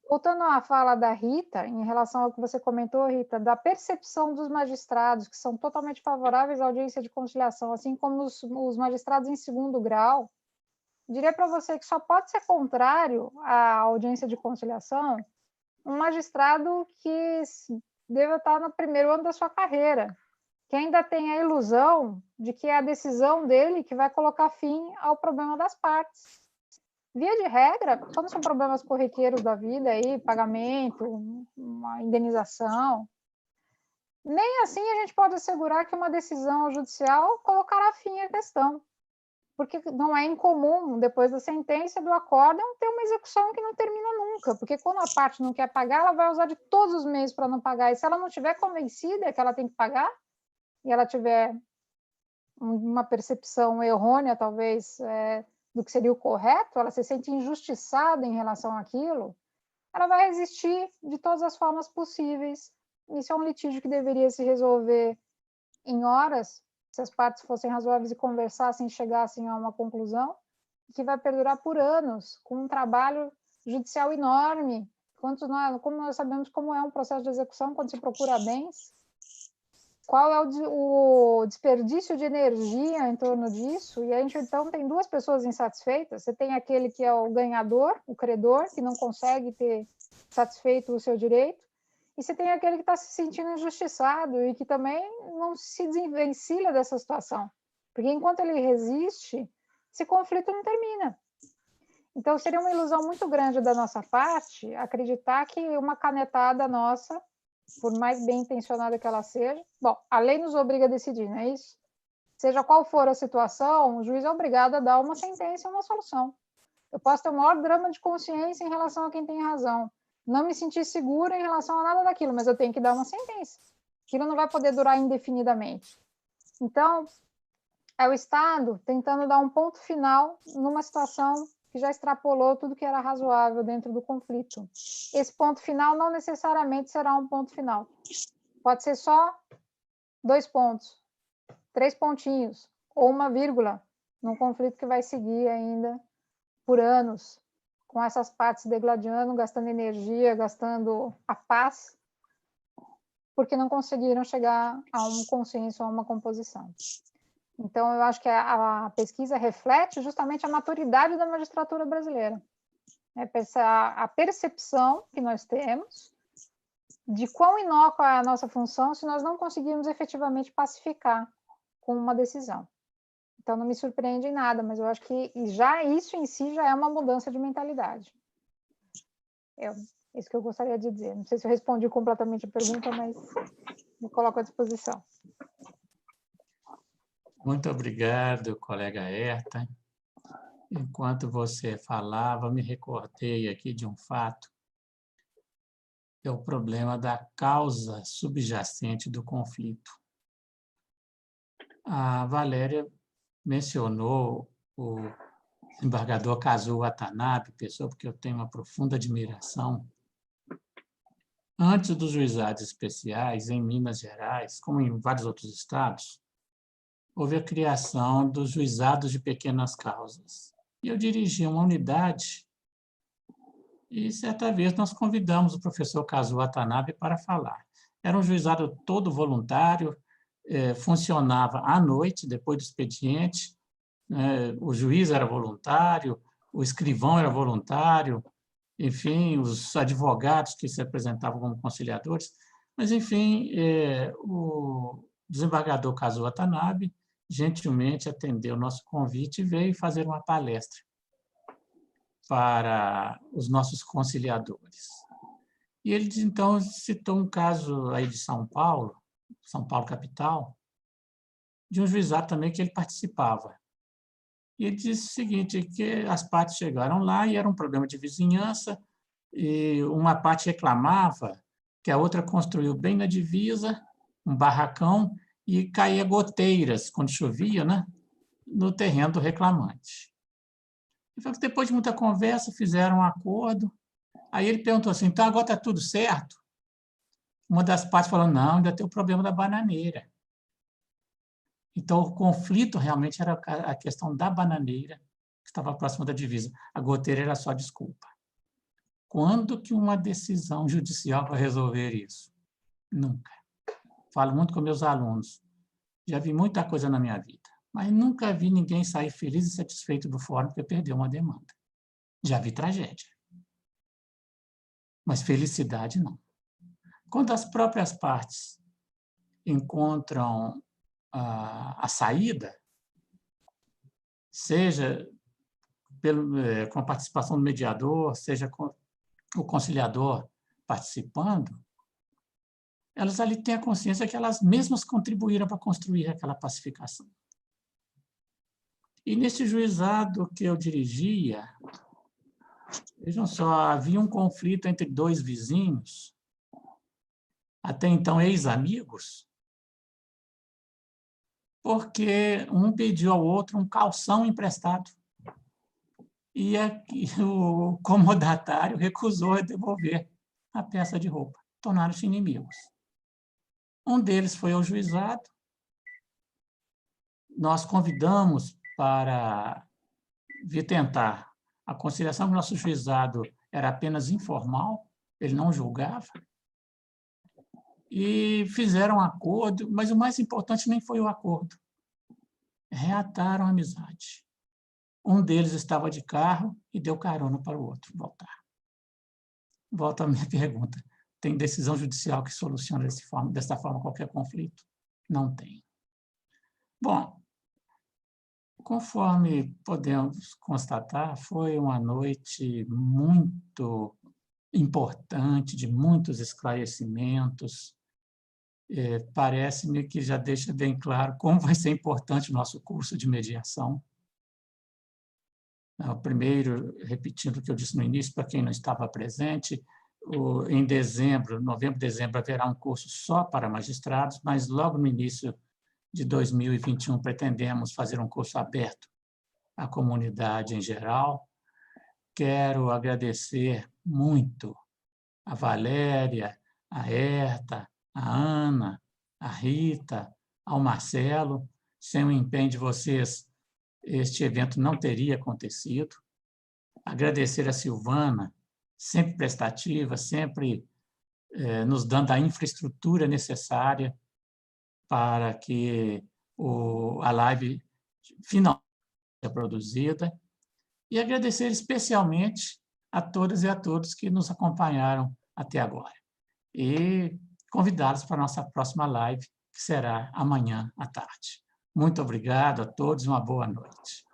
Voltando à fala da Rita, em relação ao que você comentou, Rita, da percepção dos magistrados, que são totalmente favoráveis à audiência de conciliação, assim como os magistrados em segundo grau, diria para você que só pode ser contrário à audiência de conciliação um magistrado que deva estar no primeiro ano da sua carreira, que ainda tem a ilusão de que é a decisão dele que vai colocar fim ao problema das partes. Via de regra, quando são problemas corriqueiros da vida, aí, pagamento, uma indenização, nem assim a gente pode assegurar que uma decisão judicial colocará fim à questão, porque não é incomum, depois da sentença do acórdão, ter uma execução que não termina nunca, porque quando a parte não quer pagar, ela vai usar de todos os meios para não pagar, e se ela não estiver convencida que ela tem que pagar, e ela tiver uma percepção errônea, talvez, do que seria o correto, ela se sente injustiçada em relação àquilo, ela vai resistir de todas as formas possíveis. Isso é um litígio que deveria se resolver em horas, se as partes fossem razoáveis e conversassem e chegassem a uma conclusão, que vai perdurar por anos, com um trabalho judicial enorme. Como nós sabemos como é um processo de execução quando se procura bens, qual é o desperdício de energia em torno disso, e a gente então tem duas pessoas insatisfeitas. Você tem aquele que é o ganhador, o credor, que não consegue ter satisfeito o seu direito, e você tem aquele que está se sentindo injustiçado e que também não se desvencilha dessa situação, porque enquanto ele resiste, esse conflito não termina. Então seria uma ilusão muito grande da nossa parte acreditar que uma canetada nossa, por mais bem intencionada que ela seja, bom, a lei nos obriga a decidir, não é isso? Seja qual for a situação, o juiz é obrigado a dar uma sentença e uma solução. Eu posso ter o maior drama de consciência em relação a quem tem razão, não me sentir segura em relação a nada daquilo, mas eu tenho que dar uma sentença. Aquilo não vai poder durar indefinidamente. Então, é o Estado tentando dar um ponto final numa situação que já extrapolou tudo que era razoável dentro do conflito. Esse ponto final não necessariamente será um ponto final. Pode ser só 2 pontos, 3 pontinhos, ou uma vírgula, num conflito que vai seguir ainda por anos, com essas partes se degladiando, gastando energia, gastando a paz, porque não conseguiram chegar a um consenso, a uma composição. Então, eu acho que a pesquisa reflete justamente a maturidade da magistratura brasileira. A percepção que nós temos de quão inócua é a nossa função se nós não conseguirmos efetivamente pacificar com uma decisão. Então, não me surpreende em nada, mas eu acho que já isso em si já é uma mudança de mentalidade. Isso que eu gostaria de dizer. Não sei se eu respondi completamente a pergunta, mas me coloco à disposição. Muito obrigado, colega Herta. Enquanto você falava, me recordei aqui de um fato, que é o problema da causa subjacente do conflito. A Valéria mencionou o desembargador Kazuo Watanabe, pessoa porque eu tenho uma profunda admiração. Antes dos juizados especiais, em Minas Gerais, como em vários outros estados, houve a criação dos juizados de pequenas causas. E eu dirigi uma unidade e, certa vez, nós convidamos o professor Kazuo Watanabe para falar. Era um juizado todo voluntário, funcionava à noite, depois do expediente, o juiz era voluntário, o escrivão era voluntário, enfim, os advogados que se apresentavam como conciliadores, mas, enfim, o desembargador Kazuo Watanabe gentilmente atendeu o nosso convite e veio fazer uma palestra para os nossos conciliadores. E ele, então, citou um caso aí de São Paulo capital, de um juizado também que ele participava. E ele disse o seguinte, que as partes chegaram lá e era um problema de vizinhança, e uma parte reclamava que a outra construiu bem na divisa, um barracão, e caía goteiras, quando chovia, né, no terreno do reclamante. E depois de muita conversa, fizeram um acordo. Aí ele perguntou assim, então agora está tudo certo? Uma das partes falou, não, ainda tem o problema da bananeira. Então, o conflito realmente era a questão da bananeira, que estava próxima da divisa. A goteira era só desculpa. Quando que uma decisão judicial vai resolver isso? Nunca. Falo muito com meus alunos. Já vi muita coisa na minha vida, mas nunca vi ninguém sair feliz e satisfeito do fórum porque perdeu uma demanda. Já vi tragédia. Mas felicidade, não. Quando as próprias partes encontram a saída, seja com a participação do mediador, seja com o conciliador participando, elas ali têm a consciência que elas mesmas contribuíram para construir aquela pacificação. E nesse juizado que eu dirigia, vejam só, havia um conflito entre dois vizinhos, até então ex-amigos, porque um pediu ao outro um calção emprestado. E o comodatário recusou a devolver a peça de roupa. Tornaram-se inimigos. Um deles foi ao juizado. Nós convidamos para vir tentar a conciliação, que o nosso juizado era apenas informal, ele não julgava. E fizeram um acordo, mas o mais importante nem foi o acordo. Reataram a amizade. Um deles estava de carro e deu carona para o outro voltar. Volto à minha pergunta. Tem decisão judicial que soluciona dessa forma qualquer conflito? Não tem. Bom, conforme podemos constatar, foi uma noite muito importante, de muitos esclarecimentos. Parece-me que já deixa bem claro como vai ser importante o nosso curso de mediação. Primeiro, repetindo o que eu disse no início, para quem não estava presente, em dezembro, novembro, dezembro, haverá um curso só para magistrados, mas logo no início de 2021 pretendemos fazer um curso aberto à comunidade em geral. Quero agradecer muito a Valéria, a Herta, a Ana, a Rita, ao Marcelo. Sem o empenho de vocês, este evento não teria acontecido. Agradecer a Silvana, sempre prestativa, sempre nos dando a infraestrutura necessária para que a live finalmente seja produzida. E agradecer especialmente a todas e a todos que nos acompanharam até agora. E convidá-los para a nossa próxima live, que será amanhã à tarde. Muito obrigado a todos, uma boa noite.